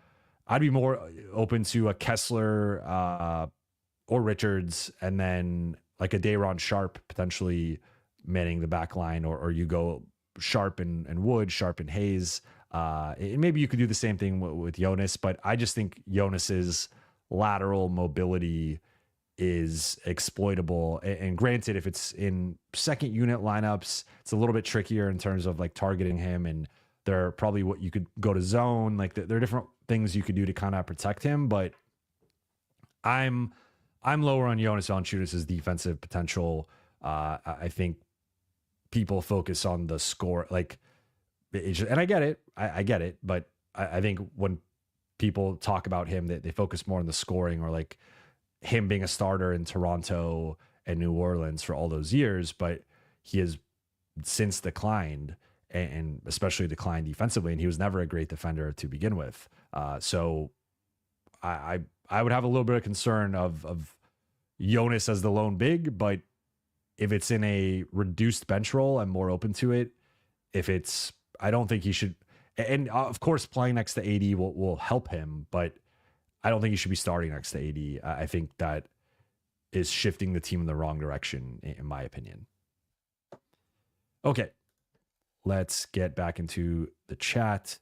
I'd be more open to a Kessler or Richards, and then like a Day'Ron Sharp potentially manning the back line, or you go Sharp and Wood, Sharp and Hayes. And maybe you could do the same thing with Jonas, but I just think Jonas's lateral mobility is exploitable. And granted, if it's in second unit lineups, it's a little bit trickier in terms of like targeting him, and there are probably what you could go to zone. Like there are different things you could do to kind of protect him, but I'm lower on Jonas Valanciunas' defensive potential. I think people focus on the score, and I get it. I get it, but I think when people talk about him, they focus more on the scoring, or like him being a starter in Toronto and New Orleans for all those years, but he has since declined, and especially declined defensively, and he was never a great defender to begin with. So I would have a little bit of concern of Jonas as the lone big, but if it's in a reduced bench role, I'm more open to it. I don't think he should, and of course playing next to AD will help him, but I don't think he should be starting next to AD. I think that is shifting the team in the wrong direction, in my opinion. Okay, let's get back into the chat.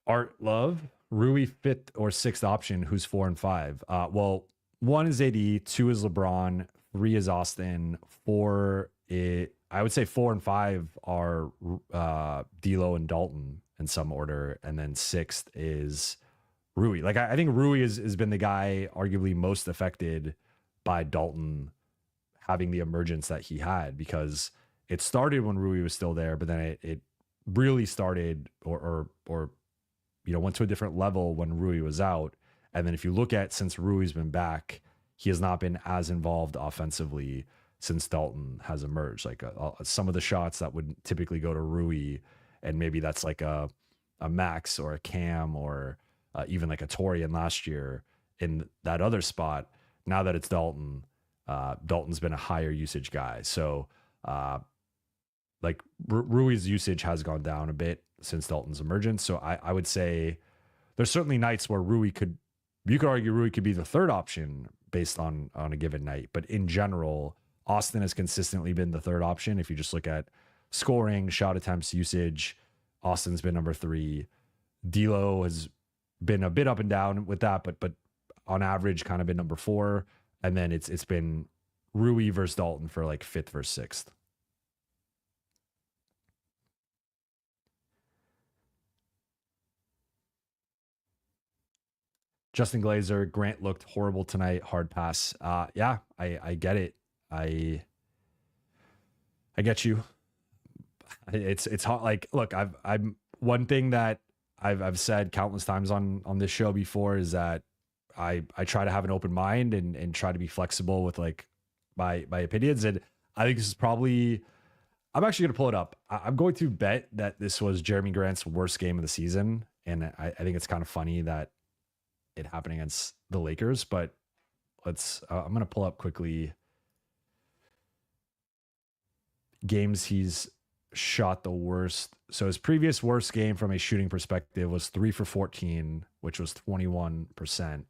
Art Love, Rui 5th or 6th option, who's 4 and 5? Well, 1 is AD, 2 is LeBron, 3 is Austin, 4 I would say 4 and 5 are D'Lo and Dalton in some order, and then 6th is Rui. Like I think Rui has been the guy arguably most affected by Dalton having the emergence that he had, because it started when Rui was still there, but then it really started or went to a different level when Rui was out. And then if you look at since Rui's been back, he has not been as involved offensively since Dalton has emerged. Like some of the shots that would typically go to Rui, and maybe that's like a Max or a Cam or even like a Torian last year in that other spot. Now that it's Dalton, Dalton's been a higher usage guy. So Rui's usage has gone down a bit since Dalton's emergence. So I would say there's certainly nights where you could argue Rui could be the third option based on a given night. But in general, Austin has consistently been the third option. If you just look at scoring, shot attempts, usage, Austin's been number 3. D'Lo has been a bit up and down with that, but on average kind of been number 4. And then it's been Rui versus Dalton for like 5th versus 6th. Justin Glazer, Grant looked horrible tonight. Hard pass. Yeah, I get it. I get you. It's hard. Like, look, I'm one thing that I've said countless times on this show before is that I try to have an open mind and try to be flexible with like my opinions. And I think this is probably, I'm actually going to pull it up. I'm going to bet that this was Jerami Grant's worst game of the season. And I think it's kind of funny that it happened against the Lakers, but let's, I'm going to pull up quickly games he's shot the worst. So his previous worst game from a shooting perspective was 3 for 14, which was 21%.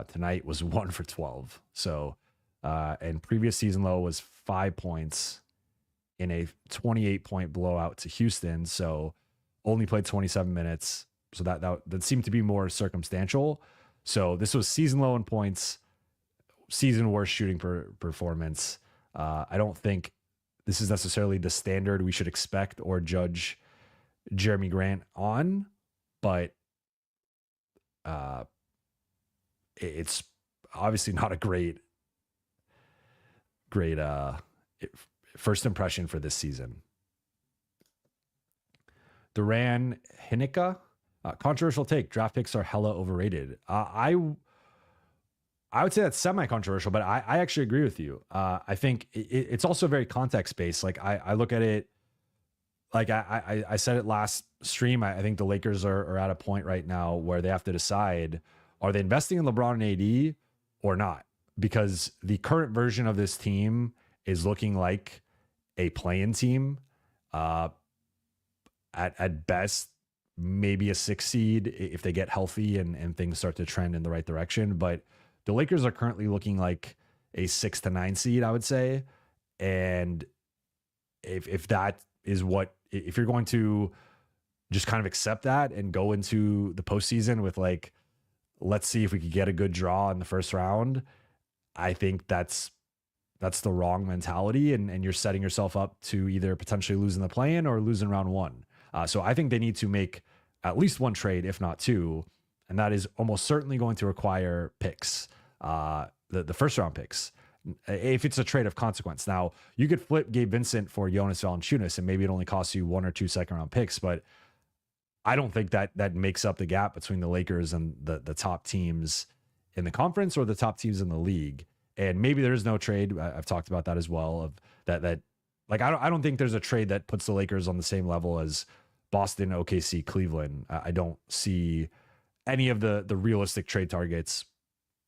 Tonight was 1 for 12. So, and previous season low was 5 points in a 28-point blowout to Houston. So only played 27 minutes. So that seemed to be more circumstantial. So this was season low in points, season worst shooting performance. I don't think this is necessarily the standard we should expect or judge Jerami Grant on, but it's obviously not a great first impression for this season. Duran Hinika, controversial take. Draft picks are hella overrated. I would say that's semi-controversial, but I actually agree with you. I think it's also very context-based. Like I look at it, like I said it last stream, I think the Lakers are at a point right now where they have to decide, are they investing in LeBron and AD or not? Because the current version of this team is looking like a play-in team. At best, maybe a 6 seed if they get healthy and things start to trend in the right direction. But the Lakers are currently looking like a 6 to 9 seed, I would say. And if that is if you're going to just kind of accept that and go into the postseason with like, let's see if we could get a good draw in the first round, I think that's the wrong mentality. And you're setting yourself up to either potentially losing the play-in or losing round 1. So I think they need to make at least 1 trade, if not 2. And that is almost certainly going to require picks, the first round picks, if it's a trade of consequence. Now, you could flip Gabe Vincent for Jonas Valanciunas, and maybe it only costs you 1 or 2 second round picks, but I don't think that makes up the gap between the Lakers and the top teams in the conference or the top teams in the league. And maybe there is no trade. I've talked about that as well. Of that like I don't think there's a trade that puts the Lakers on the same level as Boston, OKC, Cleveland. I don't see any of the realistic trade targets,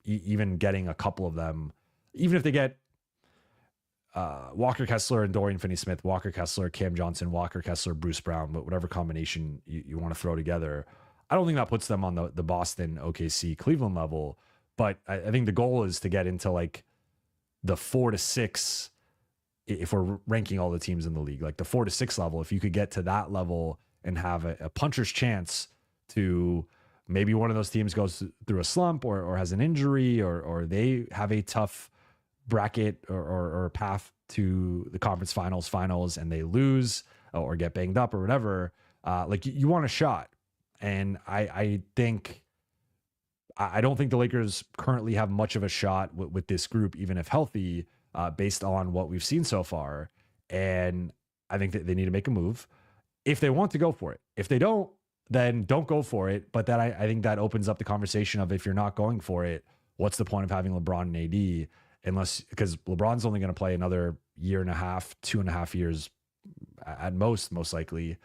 even getting a couple of them, even if they get Walker Kessler and Dorian Finney-Smith, Walker Kessler, Cam Johnson, Walker Kessler, Bruce Brown, but whatever combination you want to throw together, I don't think that puts them on the Boston, OKC, Cleveland level. But I think the goal is to get into like the 4 to 6, if we're ranking all the teams in the league, like the 4 to 6 level. If you could get to that level and have a puncher's chance to maybe one of those teams goes through a slump or has an injury or they have a tough bracket or path to the conference finals and they lose or get banged up or whatever, like you want a shot. And I don't think the Lakers currently have much of a shot with this group, even if healthy, based on what we've seen so far. And I think that they need to make a move if they want to go for it. If they don't, then don't go for it. But that I think that opens up the conversation of, if you're not going for it, what's the point of having LeBron and AD? Because LeBron's only going to play another 1.5 years, 2.5 years at most likely.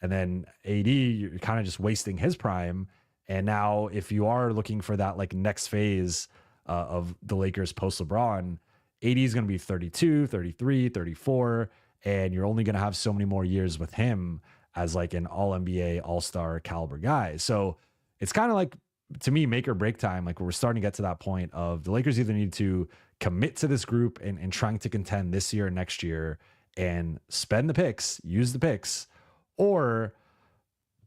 And then AD, you're kind of just wasting his prime. And now if you are looking for that like next phase of the Lakers post LeBron, AD is going to be 32, 33, 34, and you're only going to have so many more years with him as like an all NBA, all-star caliber guy. So it's kind of like, to me, make or break time. Like we're starting to get to that point of the Lakers either need to commit to this group and trying to contend this year and next year and spend the picks, use the picks, or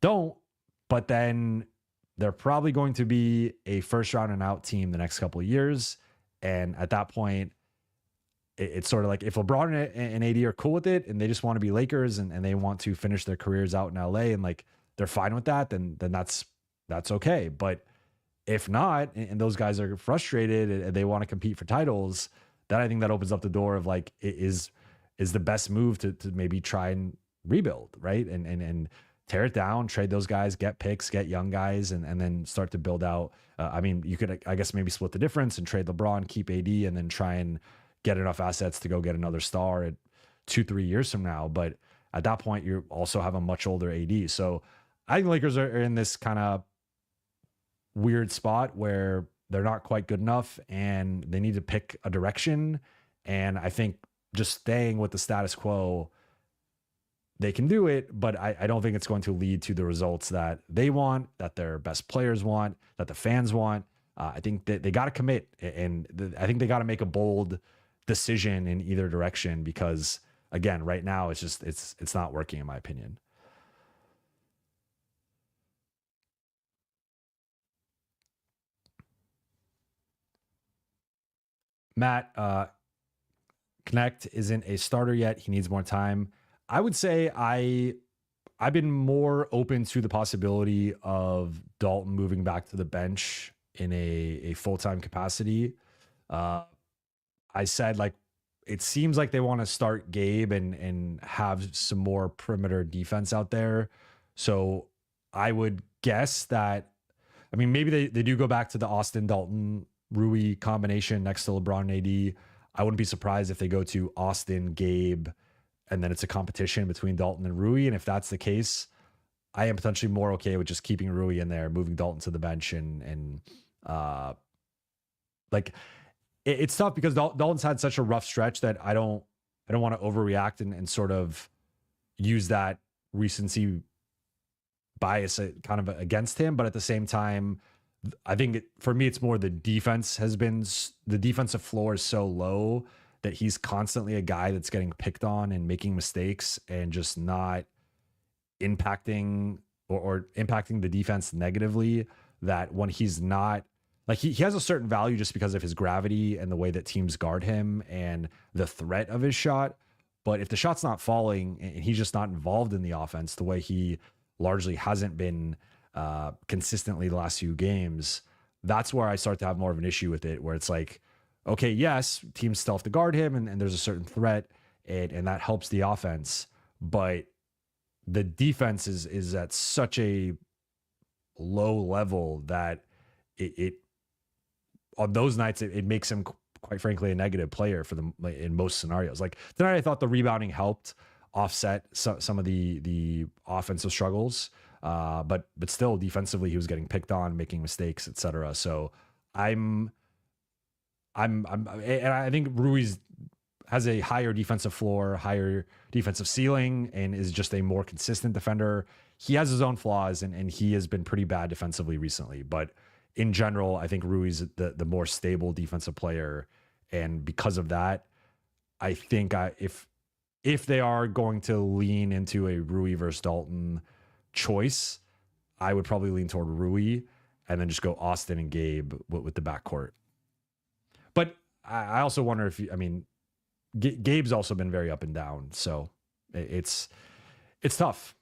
don't. But then they're probably going to be a first round and out team the next couple of years. And at that point, it's sort of like if LeBron and AD are cool with it and they just want to be Lakers and they want to finish their careers out in LA and like they're fine with that, then that's okay. But if not, and those guys are frustrated and they want to compete for titles, then I think that opens up the door of like it is the best move to maybe try and rebuild, right? And tear it down, trade those guys, get picks, get young guys, and then start to build out. I mean, you could, I guess, maybe split the difference and trade LeBron, keep AD, and then try and get enough assets to go get another star at 2-3 years from now. But at that point, you also have a much older AD. So I think the Lakers are in this kind of weird spot where they're not quite good enough and they need to pick a direction. And I think just staying with the status quo, they can do it, but I don't think it's going to lead to the results that they want, that their best players want, that the fans want. I think that they got to commit, and I think they got to make a bold decision in either direction because, again, right now it's just it's not working in my opinion. Matt, Connect isn't a starter yet. He needs more time. I would say I've been more open to the possibility of Dalton moving back to the bench in a full-time capacity. I said, like, it seems like they want to start Gabe and have some more perimeter defense out there. So I would guess that, I mean, maybe they do go back to the Austin, Dalton, Rui combination next to LeBron and AD. I wouldn't be surprised if they go to Austin, Gabe, and then it's a competition between Dalton and Rui. And if that's the case, I am potentially more okay with just keeping Rui in there, moving Dalton to the bench, and like it's tough because Dalton's had such a rough stretch that I don't want to overreact and sort of use that recency bias kind of against him. But at the same time, I think for me, it's more the defense the defensive floor is so low that he's constantly a guy that's getting picked on and making mistakes and just not impacting or impacting the defense negatively, that when he's not, like, he has a certain value just because of his gravity and the way that teams guard him and the threat of his shot. But if the shot's not falling and he's just not involved in the offense the way he largely hasn't been consistently the last few games, that's where I start to have more of an issue with it, where it's like, okay, yes, teams still have to guard him and there's a certain threat and that helps the offense, but the defense is at such a low level that it on those nights it makes him, quite frankly, a negative player for them in most scenarios. Like tonight, I thought the rebounding helped offset some of the offensive struggles, but still defensively he was getting picked on, making mistakes, etc. So and I think Ruiz has a higher defensive floor, higher defensive ceiling, and is just a more consistent defender. He has his own flaws, and he has been pretty bad defensively recently. But in general, I think Ruiz is the more stable defensive player. And because of that, I think if they are going to lean into a Rui versus Dalton choice, I would probably lean toward Rui and then just go Austin and Gabe with the backcourt. But I also wonder Gabe's also been very up and down. So it's tough.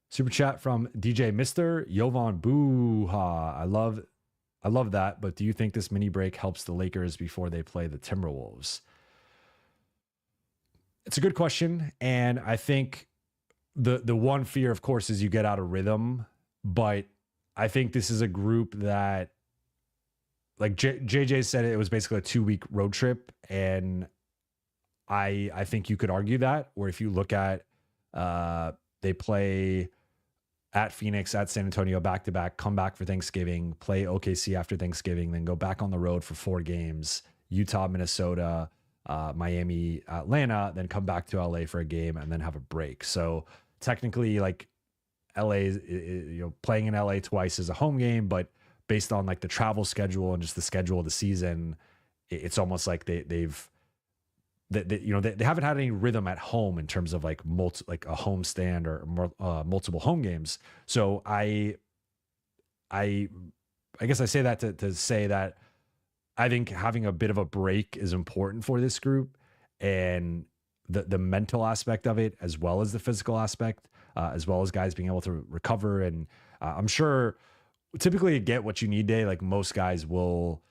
Super chat from DJ Mister Jovan Buha. I love that. But do you think this mini break helps the Lakers before they play the Timberwolves? It's a good question. And I think the one fear, of course, is you get out of rhythm. But I think this is a group that, like JJ said, it was basically a 2-week road trip. And I think you could argue that, where if you look at they play at Phoenix, at San Antonio, back-to-back, come back for Thanksgiving, play OKC after Thanksgiving, then go back on the road for 4 games, Utah, Minnesota, Miami, Atlanta, then come back to LA for a game and then have a break. So technically, like, LA, playing in LA twice is a home game, but based on like the travel schedule and just the schedule of the season, it's almost like they've they haven't had any rhythm at home in terms of like a home stand or multiple home games. So I guess I say that to say that I think having a bit of a break is important for this group, and the mental aspect of it, as well as the physical aspect, as well as guys being able to recover. And I'm sure typically a get what you need day, like most guys will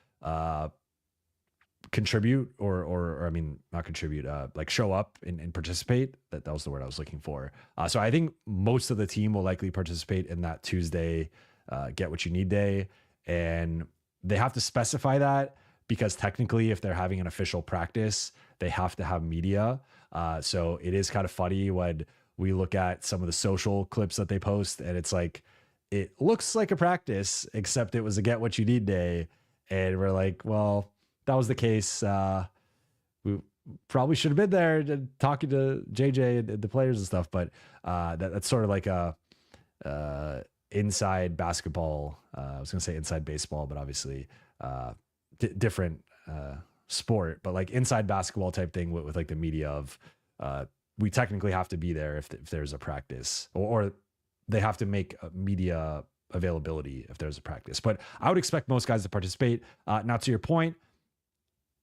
contribute or I mean, not contribute, like show up and participate. That was the word I was looking for. So I think most of the team will likely participate in that Tuesday get what you need day. And they have to specify that because technically if they're having an official practice, they have to have media. So it is kind of funny when we look at some of the social clips that they post, and it's like, it looks like a practice, except it was a get what you need day. And we're like, well, that was the case. We probably should have been there talking to JJ and the players and stuff. But that's sort of like a inside basketball. I was going to say inside baseball, but obviously different sport. But like inside basketball type thing with like the media of we technically have to be there if there's a practice, or they have to make media availability if there's a practice. But I would expect most guys to participate. Now, to your point,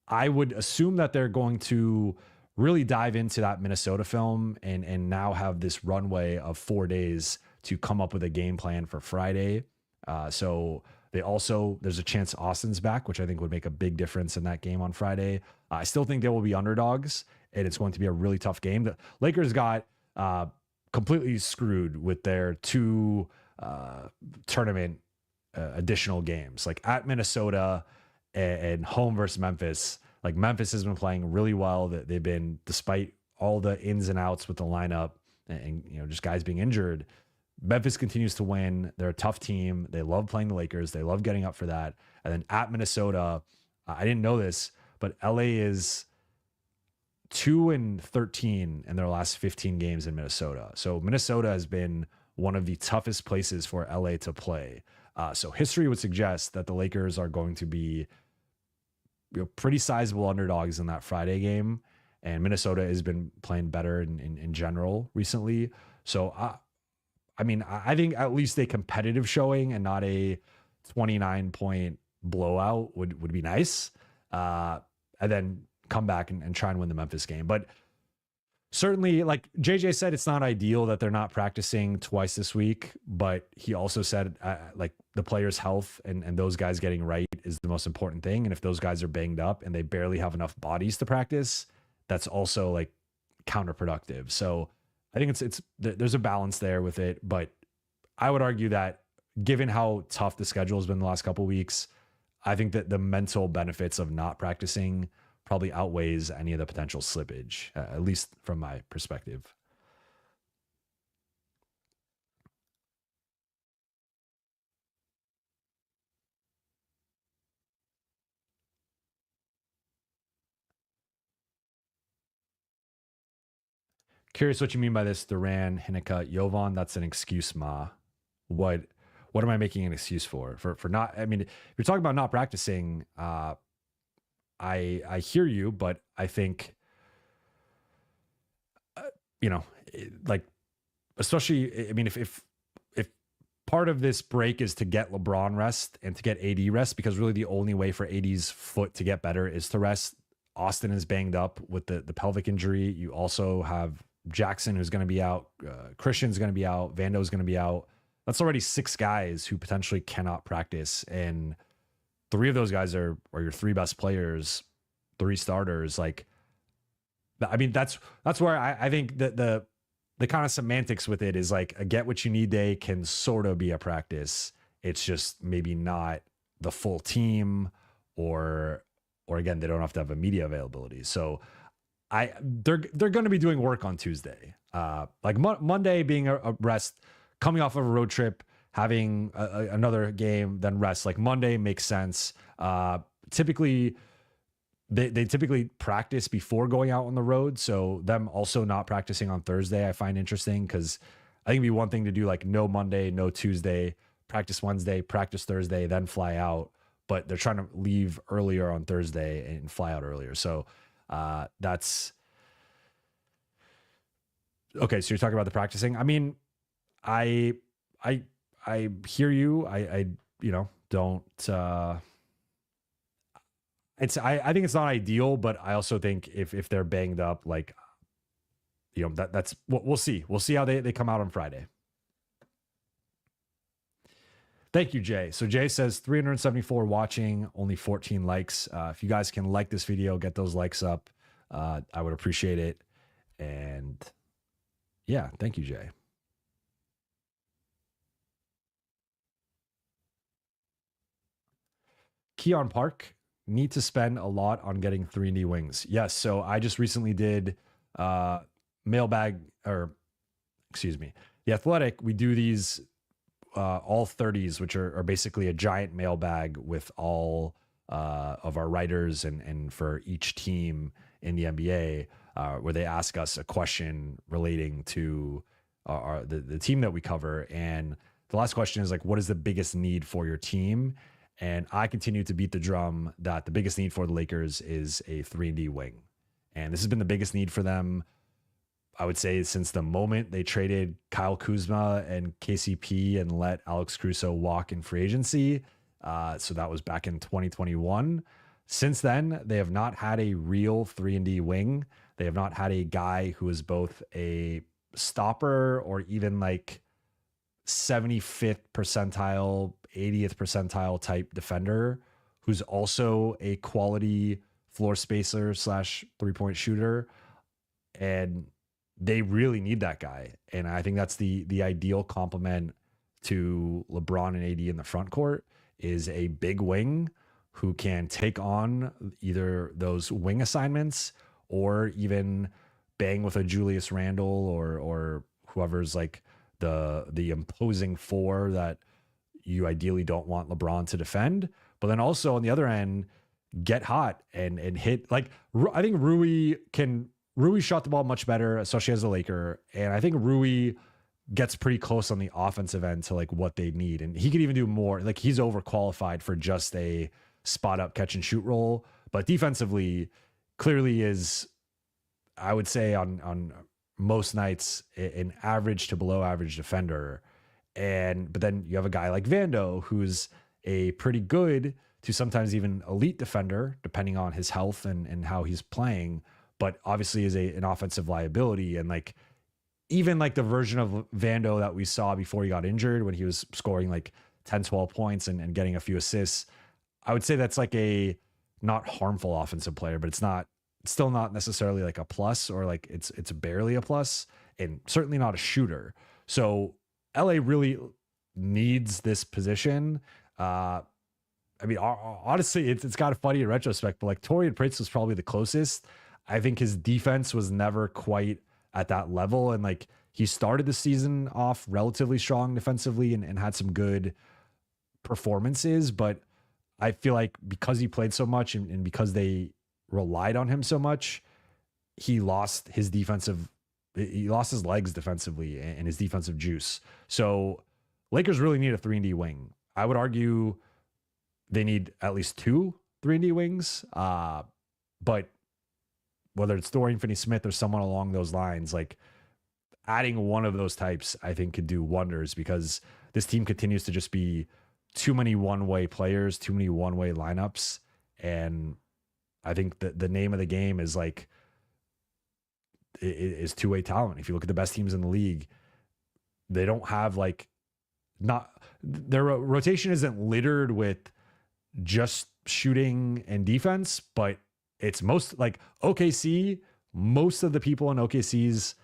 I would assume that they're going to really dive into that Minnesota film and now have this runway of 4 days to come up with a game plan for Friday. So there's a chance Austin's back, which I think would make a big difference in that game on Friday. I still think they will be underdogs, and it's going to be a really tough game. The Lakers got completely screwed with their two tournament additional games, like at Minnesota and home versus Memphis. Like Memphis has been playing really well. That they've been, despite all the ins and outs with the lineup and just guys being injured, Memphis continues to win. They're a tough team. They love playing the Lakers. They love getting up for that. And then at Minnesota, I didn't know this, but LA is 2-13 in their last 15 games in Minnesota. So Minnesota has been one of the toughest places for LA to play. So history would suggest that the Lakers are going to be pretty sizable underdogs in that Friday game. And Minnesota has been playing better in general recently. So I mean, I think at least a competitive showing and not a 29-point blowout would be nice. And then come back and try and win the Memphis game. But certainly, like JJ said, it's not ideal that they're not practicing twice this week, but he also said like the players' health and those guys getting right is the most important thing. And if those guys are banged up and they barely have enough bodies to practice, that's also like counterproductive. So I think there's a balance there with it, but I would argue that given how tough the schedule has been the last couple of weeks, I think that the mental benefits of not practicing probably outweighs any of the potential slippage, at least from my perspective. Curious what you mean by this, Duran, Hinneka, Jovan. That's an excuse, Ma. What am I making an excuse for? For not, I mean, if you're talking about not practicing, I hear you, but I think, like, especially, I mean, if part of this break is to get LeBron rest and to get AD rest, because really the only way for AD's foot to get better is to rest. Austin is banged up with the pelvic injury. You also have Jackson, who's going to be out. Christian's going to be out. Vando's going to be out. That's already 6 guys who potentially cannot practice. And 3 of those guys are your 3 best players, 3 starters. Like, I mean, that's where I think that the kind of semantics with it is like a get what you need day can sort of be a practice. It's just maybe not the full team, or again, they don't have to have a media availability. So they're going to be doing work on Tuesday. Like Monday being a rest, coming off of a road trip, having another game, then rest. Like Monday makes sense. Typically, they typically practice before going out on the road. So them also not practicing on Thursday, I find interesting, because I think it'd be one thing to do like no Monday, no Tuesday, practice Wednesday, practice Thursday, then fly out. But they're trying to leave earlier on Thursday and fly out earlier. So That's okay. So you're talking about the practicing. I mean, I hear you. I don't. I think it's not ideal, but I also think if they're banged up, like, that's what we'll see. We'll see how they come out on Friday. Thank you, Jay. So Jay says 374 watching, only 14 likes. If you guys can like this video, get those likes up, I would appreciate it. And yeah, thank you, Jay. Keon Park, need to spend a lot on getting 3D wings. Yes, so I just recently did mailbag, or excuse me, The Athletic. We do these all 30s, which are basically a giant mailbag with all of our writers and for each team in the NBA, where they ask us a question relating to the team that we cover. And the last question is like, what is the biggest need for your team? And I continue to beat the drum that the biggest need for the Lakers is a 3D wing. And this has been the biggest need for them, I would say, since the moment they traded Kyle Kuzma and KCP and let Alex Caruso walk in free agency. So that was back in 2021. Since then, they have not had a real 3D wing. They have not had a guy who is both a stopper or even like 75th percentile, 80th percentile type defender who's also a quality floor spacer / 3-point shooter. And they really need that guy. And I think that's the ideal complement to LeBron and AD in the front court, is a big wing who can take on either those wing assignments or even bang with a Julius Randle or whoever's like the imposing four that you ideally don't want LeBron to defend. But then also on the other end, get hot and hit. Like, I think Rui shot the ball much better, especially as a Laker. And I think Rui gets pretty close on the offensive end to like what they need. And he could even do more. Like, he's overqualified for just a spot up catch and shoot role. But defensively, clearly is, I would say on most nights, an average to below average defender. But then you have a guy like Vando, who's a pretty good to sometimes even elite defender, depending on his health and how he's playing, but obviously is an offensive liability. And like, even like the version of Vando that we saw before he got injured, when he was scoring like 10, 12 points and getting a few assists, I would say that's like a not harmful offensive player, but it's still not necessarily like a plus, or like it's barely a plus, and certainly not a shooter. So LA really needs this position. I mean, honestly, it's kind of funny in retrospect, but like Torian Prince was probably the closest. I think his defense was never quite at that level. And like, he started the season off relatively strong defensively and had some good performances. But I feel like because he played so much and because they relied on him so much, he lost his legs defensively and his defensive juice. So Lakers really need a 3D wing. I would argue they need at least 2 3D wings. But whether it's Dorian Finney-Smith or someone along those lines, like adding one of those types, I think could do wonders, because this team continues to just be too many one-way players, too many one-way lineups. And I think that the name of the game is like, is two-way talent. If you look at the best teams in the league, they don't have like, their rotation isn't littered with just shooting and defense, but it's most like OKC. Most of the people in OKC's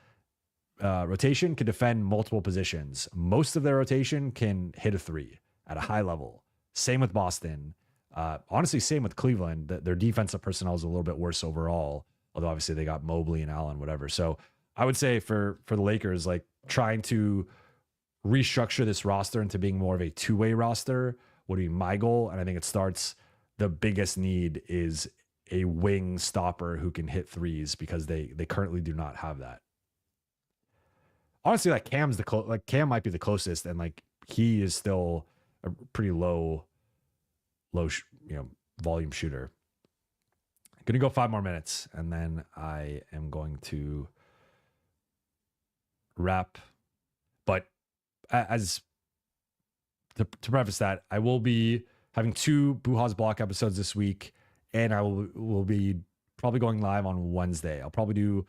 rotation can defend multiple positions. Most of their rotation can hit a three at a high level. Same with Boston. Honestly, same with Cleveland. Their defensive personnel is a little bit worse overall, although obviously they got Mobley and Allen, whatever. So I would say for the Lakers, like trying to restructure this roster into being more of a two-way roster would be my goal. And I think it starts, the biggest need is a wing stopper who can hit threes, because they currently do not have that. Honestly, like Cam might be the closest, and like he is still a pretty low volume shooter. Gonna go 5 more minutes, and then I am going to wrap. But as to preface that, I will be having 2 Buha's Block episodes this week, and I will be probably going live on Wednesday. I'll probably do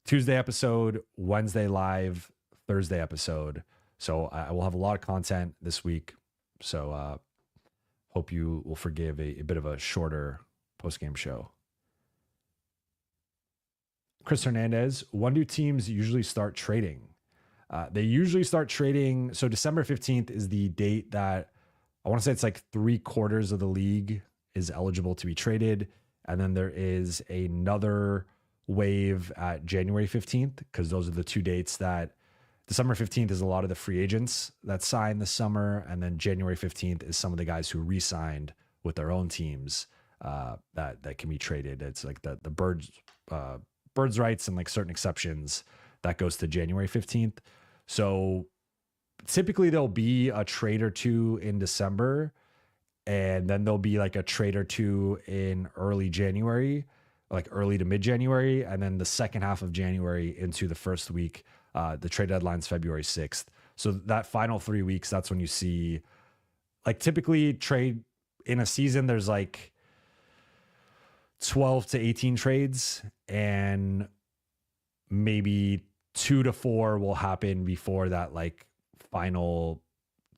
Tuesday episode, Wednesday live, Thursday episode. So I will have a lot of content this week. So hope you will forgive a bit of a shorter post-game show. Chris Hernandez, when do teams usually start trading? They usually start trading. So December 15th is the date that I want to say it's like 3/4 of the league is eligible to be traded. And then there is another wave at January 15th, because those are the 2 dates that December 15th is a lot of the free agents that signed this summer. And then January 15th is some of the guys who re-signed with their own teams that can be traded. It's like the birds rights and like certain exceptions that goes to January 15th. So typically there'll be a trade or 2 in December, and then there'll be like a trade or 2 in early January, like early to mid January. And then the second half of January into the first week, the trade deadline's February 6th. So that final 3 weeks, that's when you see, like, typically trade in a season, there's like 12 to 18 trades, and maybe 2 to 4 will happen before that, like, final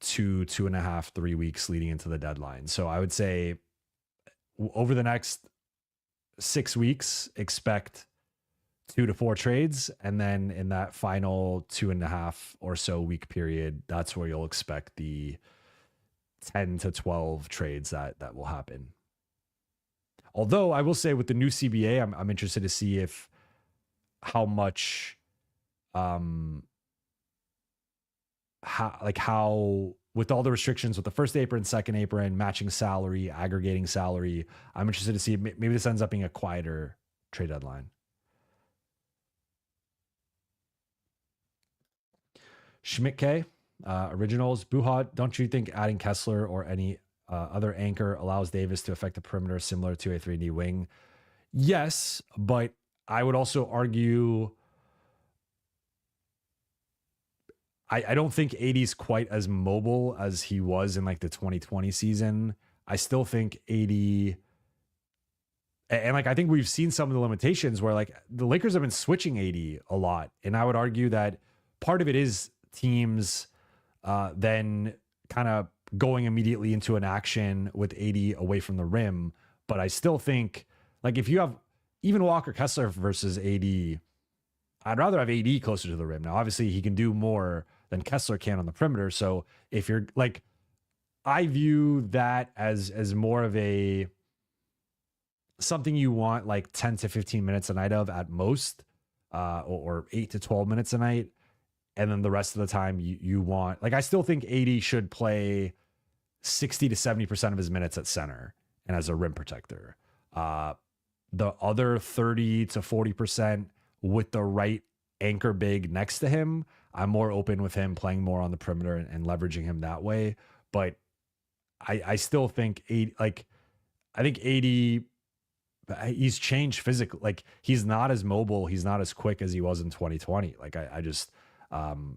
2.5, 3 weeks leading into the deadline. So I would say over the next 6 weeks, expect 2 to 4 trades. And then in that final 2.5 or so week period, that's where you'll expect the 10 to 12 trades that will happen. Although I will say with the new CBA, I'm interested to see how much, how with all the restrictions with the first apron, second apron, matching salary, aggregating salary, I'm interested to see maybe this ends up being a quieter trade deadline. Schmidt K, originals. Buha, don't you think adding Kessler or any other anchor allows Davis to affect the perimeter similar to a 3D wing? Yes, but I would also argue I don't think AD's quite as mobile as he was in like the 2020 season. I still think AD, and like I think we've seen some of the limitations where like the Lakers have been switching AD a lot, and I would argue that part of it is teams then kind of going immediately into an action with AD away from the rim. But I still think, like, if you have even Walker Kessler versus AD, I'd rather have AD closer to the rim. Now, obviously, he can do more than Kessler can on the perimeter. So if you're like, I view that as more of a something you want like 10 to 15 minutes a night of at most, or 8 to 12 minutes a night. And then the rest of the time you want, like, I still think AD should play 60 to 70% of his minutes at center and as a rim protector. The other 30 to 40% with the right anchor big next to him, I'm more open with him playing more on the perimeter and leveraging him that way. But I still think I think AD, he's changed physically. Like, he's not as mobile. He's not as quick as he was in 2020. Like, I just,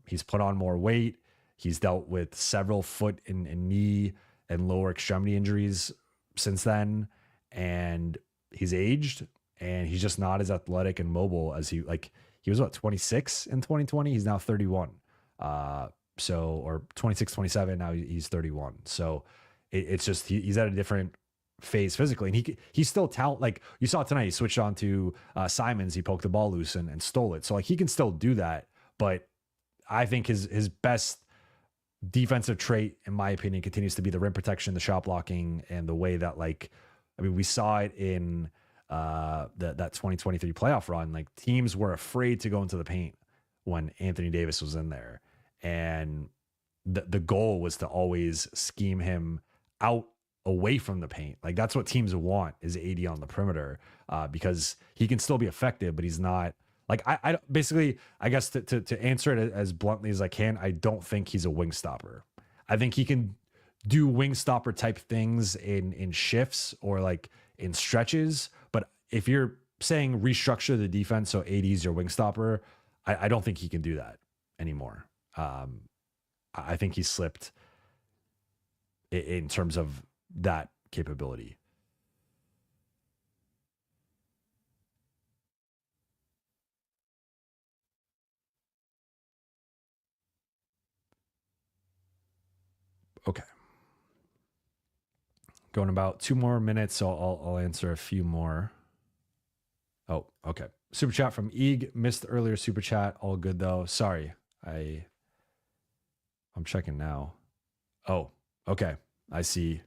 he's put on more weight. He's dealt with several foot and knee and lower extremity injuries since then. And he's aged, and he's just not as athletic and mobile as he was, what, 26 in 2020? He's now 31. Or 26, 27. Now he's 31. So it's just, he's at a different phase physically, and he's still talent. Like you saw tonight, he switched on to Simons. He poked the ball loose and stole it. So like he can still do that. But I think his best defensive trait, in my opinion, continues to be the rim protection, the shot blocking, and the way that, like, I mean, we saw it in that 2023 playoff run. Like, teams were afraid to go into the paint when Anthony Davis was in there, and the goal was to always scheme him out away from the paint. Like, that's what teams want, is AD on the perimeter, because he can still be effective, but he's not. Like, I basically, I guess to answer it as bluntly as I can, I don't think he's a wing stopper. I think he can do wing stopper type things in shifts or like in stretches, but if you're saying restructure the defense so AD's your wing stopper, I don't think he can do that anymore. I think he slipped in terms of that capability. Okay. Going about 2 more minutes, so I'll answer a few more. Oh, okay. Super chat from Eeg. Missed earlier super chat. All good though. Sorry. I'm checking now. Oh, okay. I see.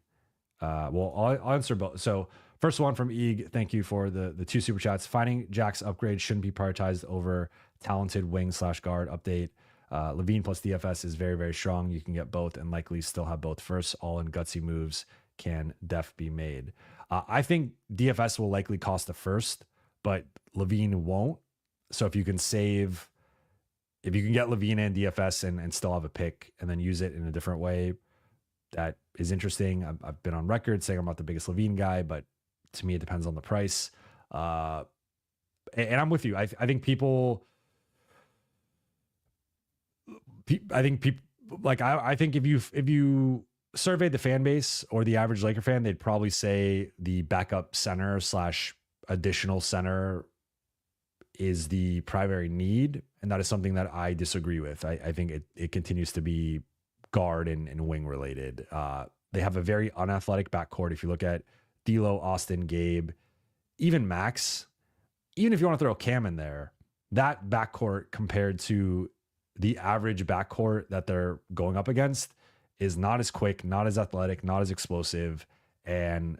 Well, I'll answer both. So first one from Eeg. Thank you for the 2 super chats. Finding Jack's upgrade shouldn't be prioritized over talented wing/guard update. Levine plus DFS is very, very strong. You can get both and likely still have both first. All in gutsy moves can be made. I think DFS will likely cost a first, but Levine won't. So if you can get Levine and DFS and still have a pick and then use it in a different way, that is interesting. I've been on record saying I'm not the biggest Levine guy, but to me, it depends on the price. And I'm with you. I think people, I think if you surveyed the fan base or the average Laker fan, they'd probably say the backup center / additional center is the primary need. And that is something that I disagree with. I think it continues to be guard and wing related. They have a very unathletic backcourt. If you look at D'Lo, Austin, Gabe, even Max, even if you want to throw Cam in there, that backcourt compared to the average backcourt that they're going up against is not as quick, not as athletic, not as explosive. And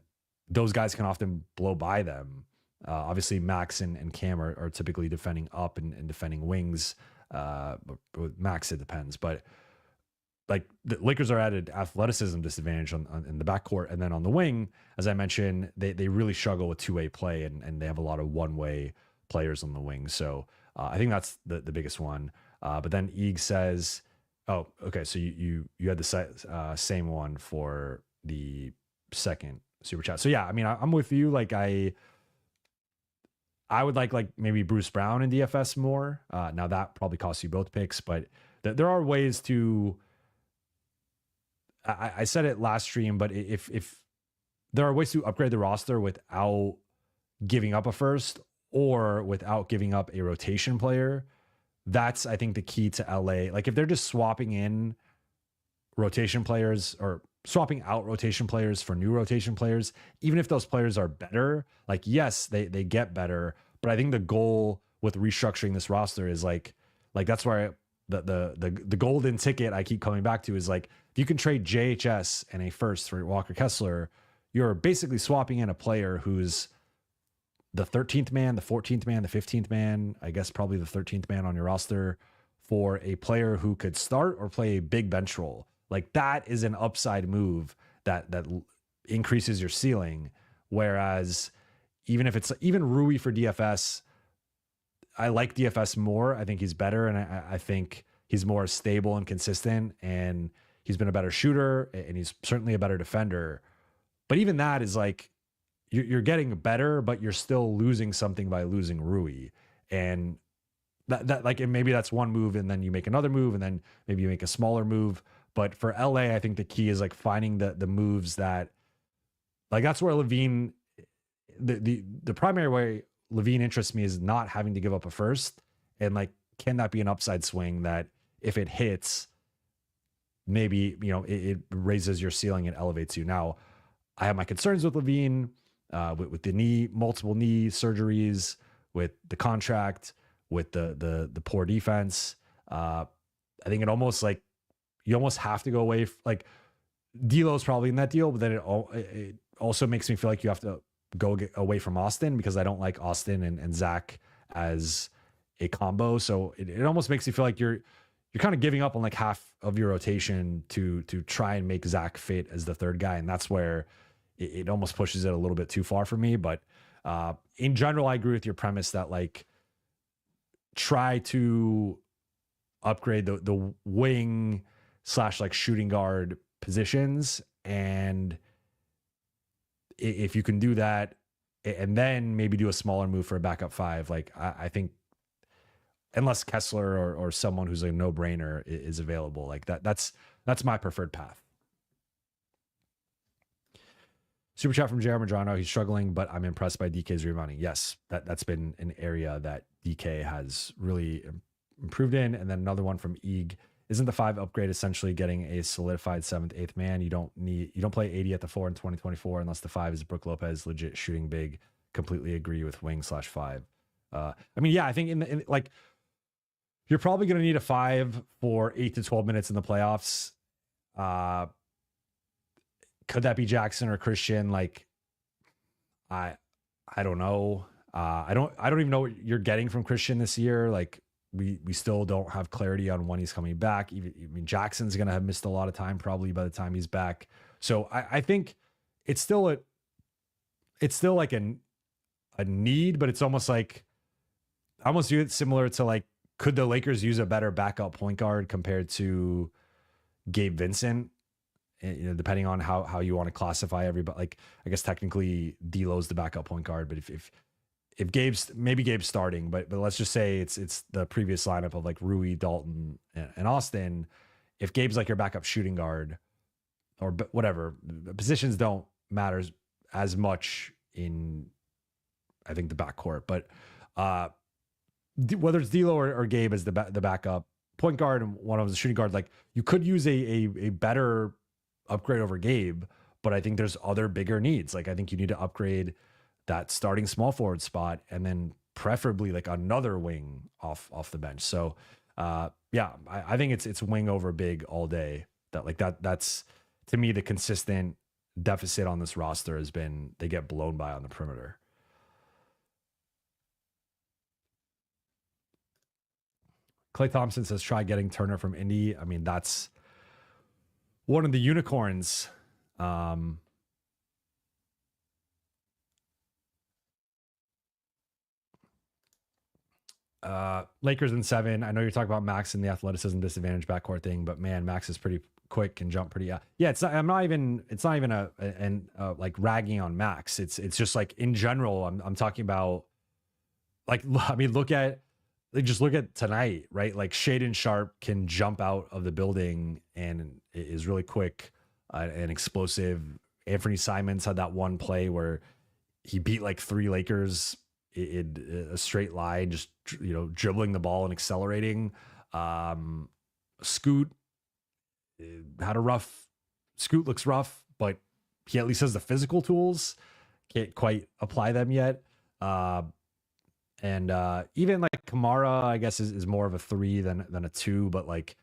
those guys can often blow by them. Obviously, Max and Cam are typically defending up and defending wings. With Max, it depends. But like the Lakers are at an athleticism disadvantage in the backcourt. And then on the wing, as I mentioned, they really struggle with two-way play and they have a lot of one-way players on the wing. So I think that's the biggest one. But then Eeg says, oh, okay, so you had the same one for the second super chat. So yeah, I mean, I'm with you. Like I would like maybe Bruce Brown in DFS more. Now that probably costs you both picks, but there are ways to. I said it last stream, but if there are ways to upgrade the roster without giving up a first or without giving up a rotation player, that's I think the key to LA. Like if they're just swapping in rotation players or swapping out rotation players for new rotation players, even if those players are better, like yes, they get better. But I think the goal with restructuring this roster is like that's where the golden ticket I keep coming back to is like if you can trade JHS and a first for Walker Kessler, you're basically swapping in a player who's the 13th man, the 14th man, the 15th man, I guess probably the 13th man on your roster for a player who could start or play a big bench role. Like that is an upside move that increases your ceiling. Whereas even if it's even Rui for DFS, I like DFS more. I think he's better. And I think he's more stable and consistent and he's been a better shooter and he's certainly a better defender. But even that is like, you're getting better, but you're still losing something by losing Rui. And that like, and maybe that's one move and then you make another move and then maybe you make a smaller move. But for LA, I think the key is like finding the moves that like, that's where Levine, the primary way Levine interests me is not having to give up a first. And like, can that be an upside swing that if it hits, maybe, you know, it raises your ceiling and elevates you. Now I have my concerns with Levine, with the multiple knee surgeries, with the contract, with the poor defense. I think it almost like you almost have to go away. Like D'Lo's probably in that deal, but then it also makes me feel like you have to go get away from Austin because I don't like Austin and Zach as a combo. So it almost makes you feel like you're kind of giving up on like half of your rotation to try and make Zach fit as the third guy. And that's where it almost pushes it a little bit too far for me. But in general, I agree with your premise that like try to upgrade the wing / like shooting guard positions. And if you can do that and then maybe do a smaller move for a backup 5. Like I think unless Kessler or someone who's a no-brainer is available, like that's my preferred path. Super chat from Jerami Grant. He's struggling, but I'm impressed by DK's rebounding. Yes, that's been an area that DK has really improved in. And then another one from Eeg. Isn't the 5 upgrade essentially getting a solidified 7th, 8th man? You don't play 80 at the 4 in 2024 unless the 5 is Brook Lopez, legit shooting big. Completely agree with wing/5. I mean, yeah, I think in like you're probably going to need a 5 for 8 to 12 minutes in the playoffs. Could that be Jackson or Christian? Like, I don't know. I don't even know what you're getting from Christian this year. Like, we still don't have clarity on when he's coming back. I mean, Jackson's going to have missed a lot of time probably by the time he's back. So I think it's still like a need, but it's almost like I almost view it similar to like, could the Lakers use a better backup point guard compared to Gabe Vincent? You know, depending on how you want to classify everybody. Like, I guess technically D'Lo's the backup point guard, but if Gabe's starting, but let's just say it's the previous lineup of like Rui, Dalton, and Austin. If Gabe's like your backup shooting guard, or whatever, positions don't matter as much in, I think, the backcourt. But whether it's D'Lo or Gabe as the backup point guard and one of the shooting guard, like you could use a better upgrade over Gabe, but I think there's other bigger needs. Like I think you need to upgrade that starting small forward spot and then preferably like another wing off the bench. So yeah, I think it's wing over big all day. That's to me the consistent deficit on this roster has been they get blown by on the perimeter. Klay Thompson says try getting Turner from Indy. I mean, that's one of the unicorns. Lakers in 7. I know you're talking about Max and the athleticism disadvantage backcourt thing, but man, Max is pretty quick and jump pretty. Yeah, it's not even like ragging on Max. It's just like in general. I'm talking about like I mean look at tonight, right? Like Shaedon Sharpe can jump out of the building and is really quick and explosive. Anthony Simons had that one play where he beat like 3 Lakers in a straight line, just, you know, dribbling the ball and accelerating. Scoot had a rough, Scoot looks rough, but he at least has the physical tools. Can't quite apply them yet. And even like Kamara, I guess is more of a 3 than a 2, but like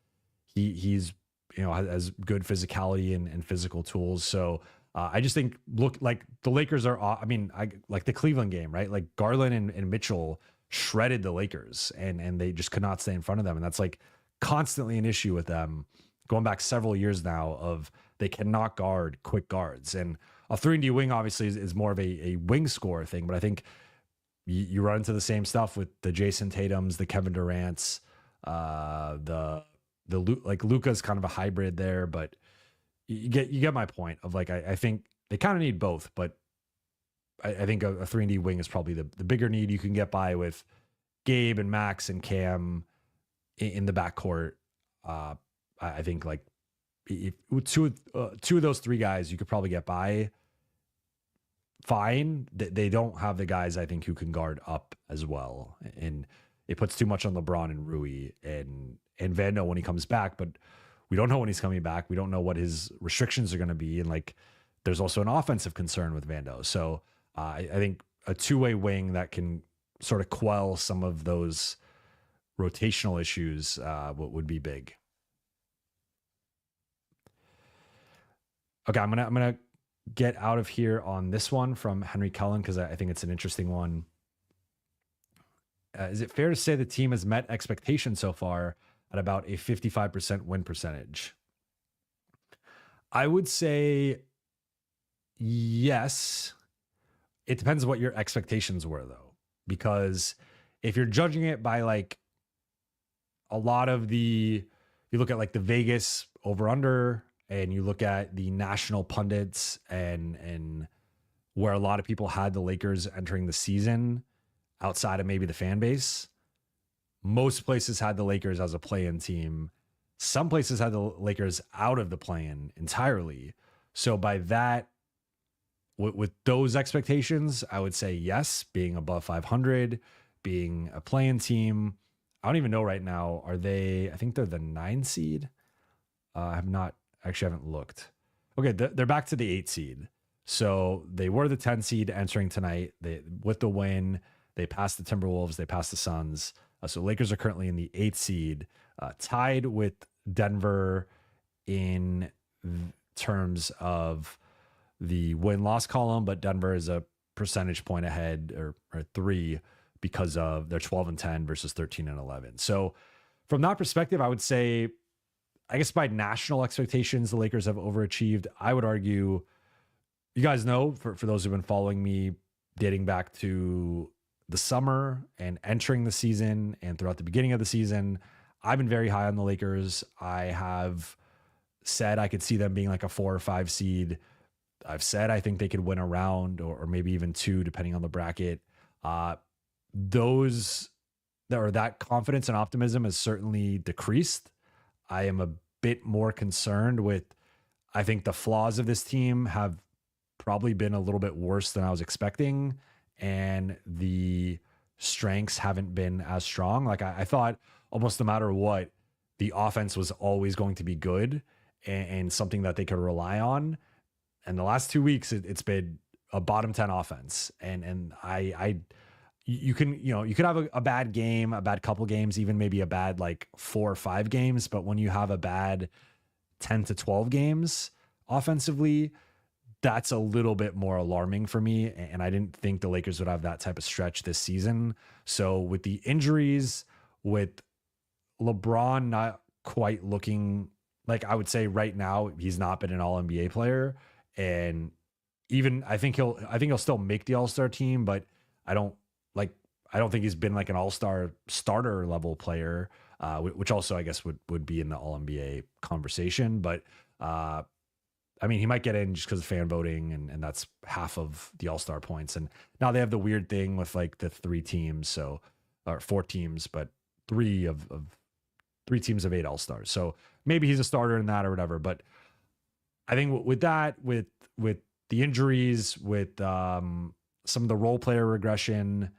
he's, you know, has good physicality and physical tools. So I just think look like the Lakers are, I mean, I like the Cleveland game, right? Like Garland and Mitchell shredded the Lakers and they just could not stay in front of them. And that's like constantly an issue with them going back several years now of they cannot guard quick guards. And a 3-and-D wing obviously is more of a wing scorer thing, but I think you run into the same stuff with the Jason Tatums, the Kevin Durant's, the like Luka's kind of a hybrid there, but you get my point of like, I think they kind of need both, but I think a 3-and-D wing is probably the bigger need. You can get by with Gabe and Max and Cam in the backcourt. I think like if two of those 3 guys, you could probably get by fine. They don't have the guys I think who can guard up as well, and it puts too much on LeBron and Rui and Vando when he comes back, but we don't know when he's coming back. We don't know what his restrictions are going to be, and like there's also an offensive concern with Vando. So I think a 2-way wing that can sort of quell some of those rotational issues would be big. Okay, I'm gonna get out of here on this one from Henry Cullen because I think it's an interesting one. Is it fair to say the team has met expectations so far at about a 55% win percentage? I would say yes. It depends what your expectations were, though, because if you're judging it by like a lot of you look at like the Vegas over under and you look at the national pundits and where a lot of people had the Lakers entering the season outside of maybe the fan base. Most places had the Lakers as a play-in team. Some places had the Lakers out of the play-in entirely. So by that, with those expectations, I would say yes, being above 500, being a play-in team. I don't even know right now. Are they, I think they're the 9 seed. I haven't looked. Okay, they're back to the 8 seed. So they were the 10 seed entering tonight. With the win, they passed the Timberwolves, they passed the Suns. So Lakers are currently in the 8th seed, tied with Denver in terms of the win-loss column, but Denver is a percentage point ahead or 3 because of their 12-10 versus 13-11. So from that perspective, I would say, I guess by national expectations, the Lakers have overachieved. I would argue, you guys know, for those who've been following me dating back to the summer and entering the season and throughout the beginning of the season, I've been very high on the Lakers. I have said I could see them being like a 4 or 5 seed. I've said I think they could win a round or maybe even 2, depending on the bracket. That confidence and optimism has certainly decreased. I am a bit more concerned with, I think the flaws of this team have probably been a little bit worse than I was expecting, and the strengths haven't been as strong. Like I thought almost no matter what, the offense was always going to be good and something that they could rely on. And the last 2 weeks, it's been a bottom 10 offense. And you could have a bad game, a bad couple games, even maybe a bad like 4 or 5 games. But when you have a bad 10 to 12 games offensively, that's a little bit more alarming for me. And I didn't think the Lakers would have that type of stretch this season. So with the injuries, with LeBron not quite looking like, I would say right now, he's not been an all-NBA player. And even I think he'll still make the All-Star team, but I don't think he's been like an All-Star starter level player, which also I guess would be in the All-NBA conversation. But I mean, he might get in just because of fan voting, and that's half of the All-Star points. And now they have the weird thing with like the 3 teams, or 4 teams, but 3 teams of 8 All-Stars. So maybe he's a starter in that or whatever. But I think with that, with the injuries, with some of the role player regression,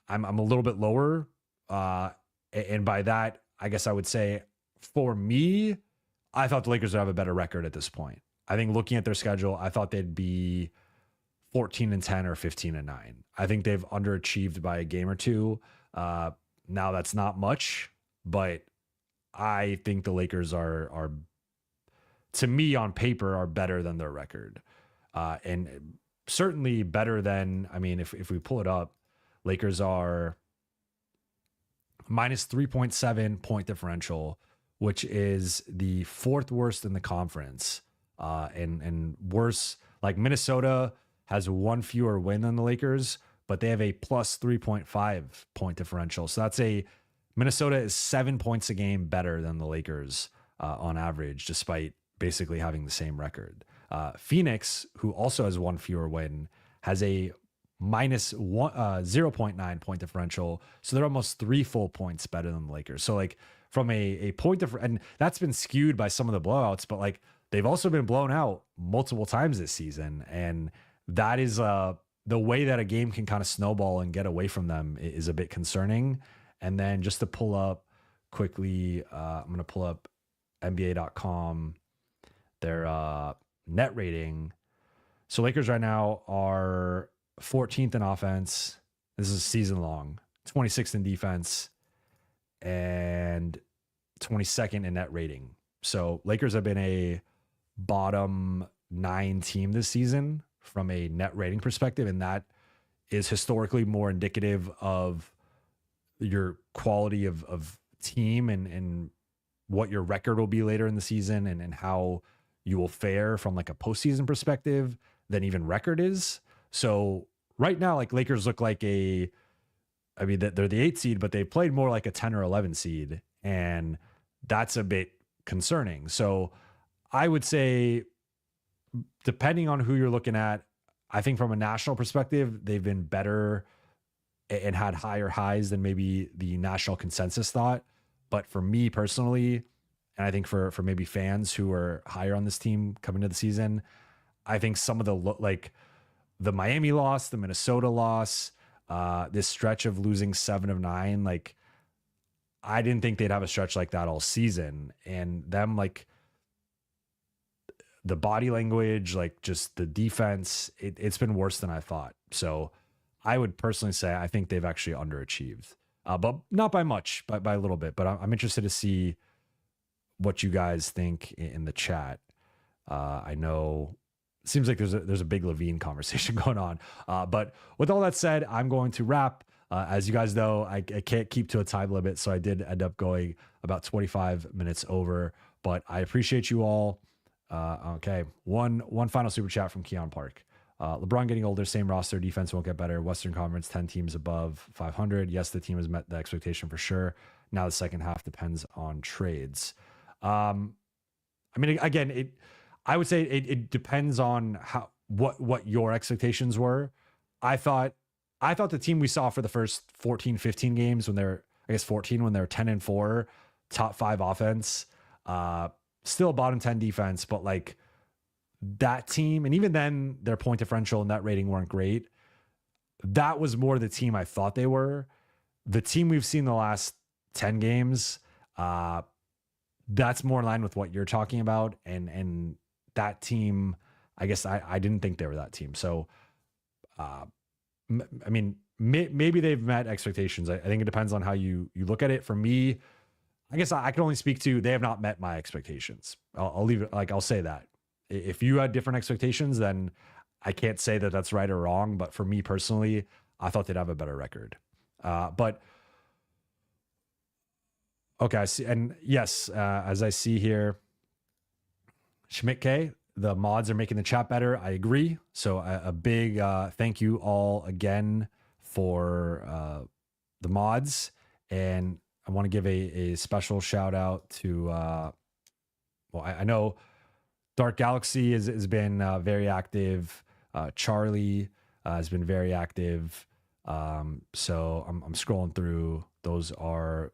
I'm a little bit lower. And by that, I guess I would say for me, I thought the Lakers would have a better record at this point. I think looking at their schedule, I thought they'd be 14-10 or 15-9. I think they've underachieved by a game or 2. Now that's not much, but I think the Lakers are to me on paper are better than their record. And certainly better than, I mean, if we pull it up, Lakers are minus 3.7 point differential, which is the 4th worst in the conference. And worse, like Minnesota has 1 fewer win than the Lakers, but they have a plus 3.5 point differential. So Minnesota is 7 points a game better than the Lakers on average, despite basically having the same record. Phoenix, who also has 1 fewer win, has a minus 0.9 point differential. So they're almost 3 full points better than the Lakers. So like from a point and that's been skewed by some of the blowouts, but like they've also been blown out multiple times this season. And that is the way that a game can kind of snowball and get away from them is a bit concerning. And then just to pull up quickly, I'm going to pull up NBA.com, their net rating. So Lakers right now are 14th in offense. This is season long, 26th in defense, and 22nd in net rating. So Lakers have been a bottom 9 team this season from a net rating perspective. And that is historically more indicative of your quality of team and what your record will be later in the season and how you will fare from like a postseason perspective than even record is. So right now, like Lakers look like they're the 8 seed, but they played more like a 10 or 11 seed. And that's a bit concerning. So I would say, depending on who you're looking at, I think from a national perspective, they've been better and had higher highs than maybe the national consensus thought. But for me personally, and I think for maybe fans who are higher on this team coming to the season, I think some of like the Miami loss, the Minnesota loss, this stretch of losing 7 of 9, like I didn't think they'd have a stretch like that all season. And them, like the body language, like just the defense, it's been worse than I thought. So I would personally say I think they've actually underachieved, but not by much, but by a little bit. But I'm interested to see what you guys think in the chat. I know it seems like there's a big Levine conversation going on. But with all that said, I'm going to wrap. As you guys know, I can't keep to a time limit, so I did end up going about 25 minutes over. But I appreciate you all. Okay, one final super chat from Keon Park. LeBron getting older, same roster, defense won't get better. Western Conference, 10 teams above 500. Yes, the team has met the expectation for sure. Now the second half depends on trades. I mean, again, I would say it depends on what your expectations were. I thought the team we saw for the first 14, 15 games when they're, I guess 14, when they're 10-4, top 5 offense, still bottom 10 defense, but like that team, and even then their point differential and that rating weren't great. That was more the team I thought they were. The team we've seen the last 10 games, that's more in line with what you're talking about. And that team, I guess I didn't think they were that team. So, I mean, maybe they've met expectations. I think it depends on how you look at it. For me, I guess I can only speak to they have not met my expectations. I'll leave it, like I'll say that. If you had different expectations, then I can't say that that's right or wrong. But for me personally, I thought they'd have a better record. But okay, I see, and yes, as I see here, Schmidt K, the mods are making the chat better. I agree. So a big thank you all again for the mods. And I want to give a special shout out to, well, I know Dark Galaxy has been very active. Charlie has been very active. So I'm scrolling through. Those are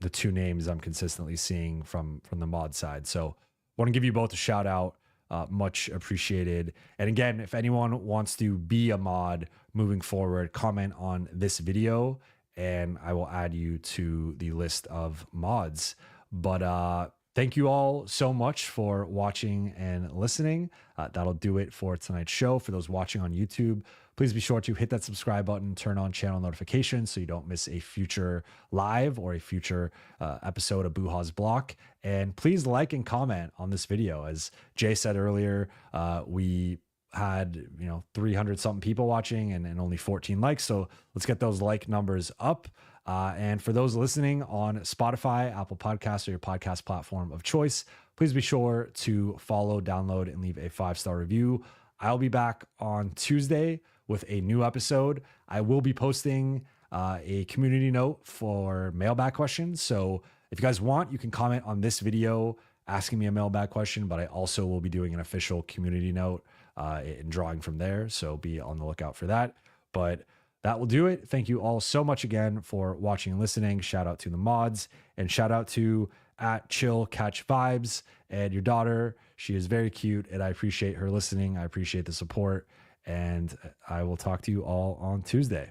the 2 names I'm consistently seeing from the mod side. So want to give you both a shout out. Much appreciated. And again, if anyone wants to be a mod moving forward, comment on this video and I will add you to the list of mods. But thank you all so much for watching and listening. That'll do it for tonight's show. For those watching on YouTube, please be sure to hit that subscribe button, turn on channel notifications so you don't miss a future live or a future episode of Buha's Block. And please like and comment on this video. As Jay said earlier, we had 300 something people watching and only 14 likes. So let's get those like numbers up. And for those listening on Spotify, Apple Podcasts, or your podcast platform of choice, please be sure to follow, download, and leave a 5-star review. I'll be back on Tuesday with a new episode. I will be posting a community note for mailbag questions. So if you guys want, you can comment on this video asking me a mailbag question, but I also will be doing an official community note and drawing from there. So be on the lookout for that. But that will do it. Thank you all so much again for watching and listening. Shout out to the mods and shout out to @ChillCatchVibes and your daughter. She is very cute and I appreciate her listening. I appreciate the support and I will talk to you all on Tuesday.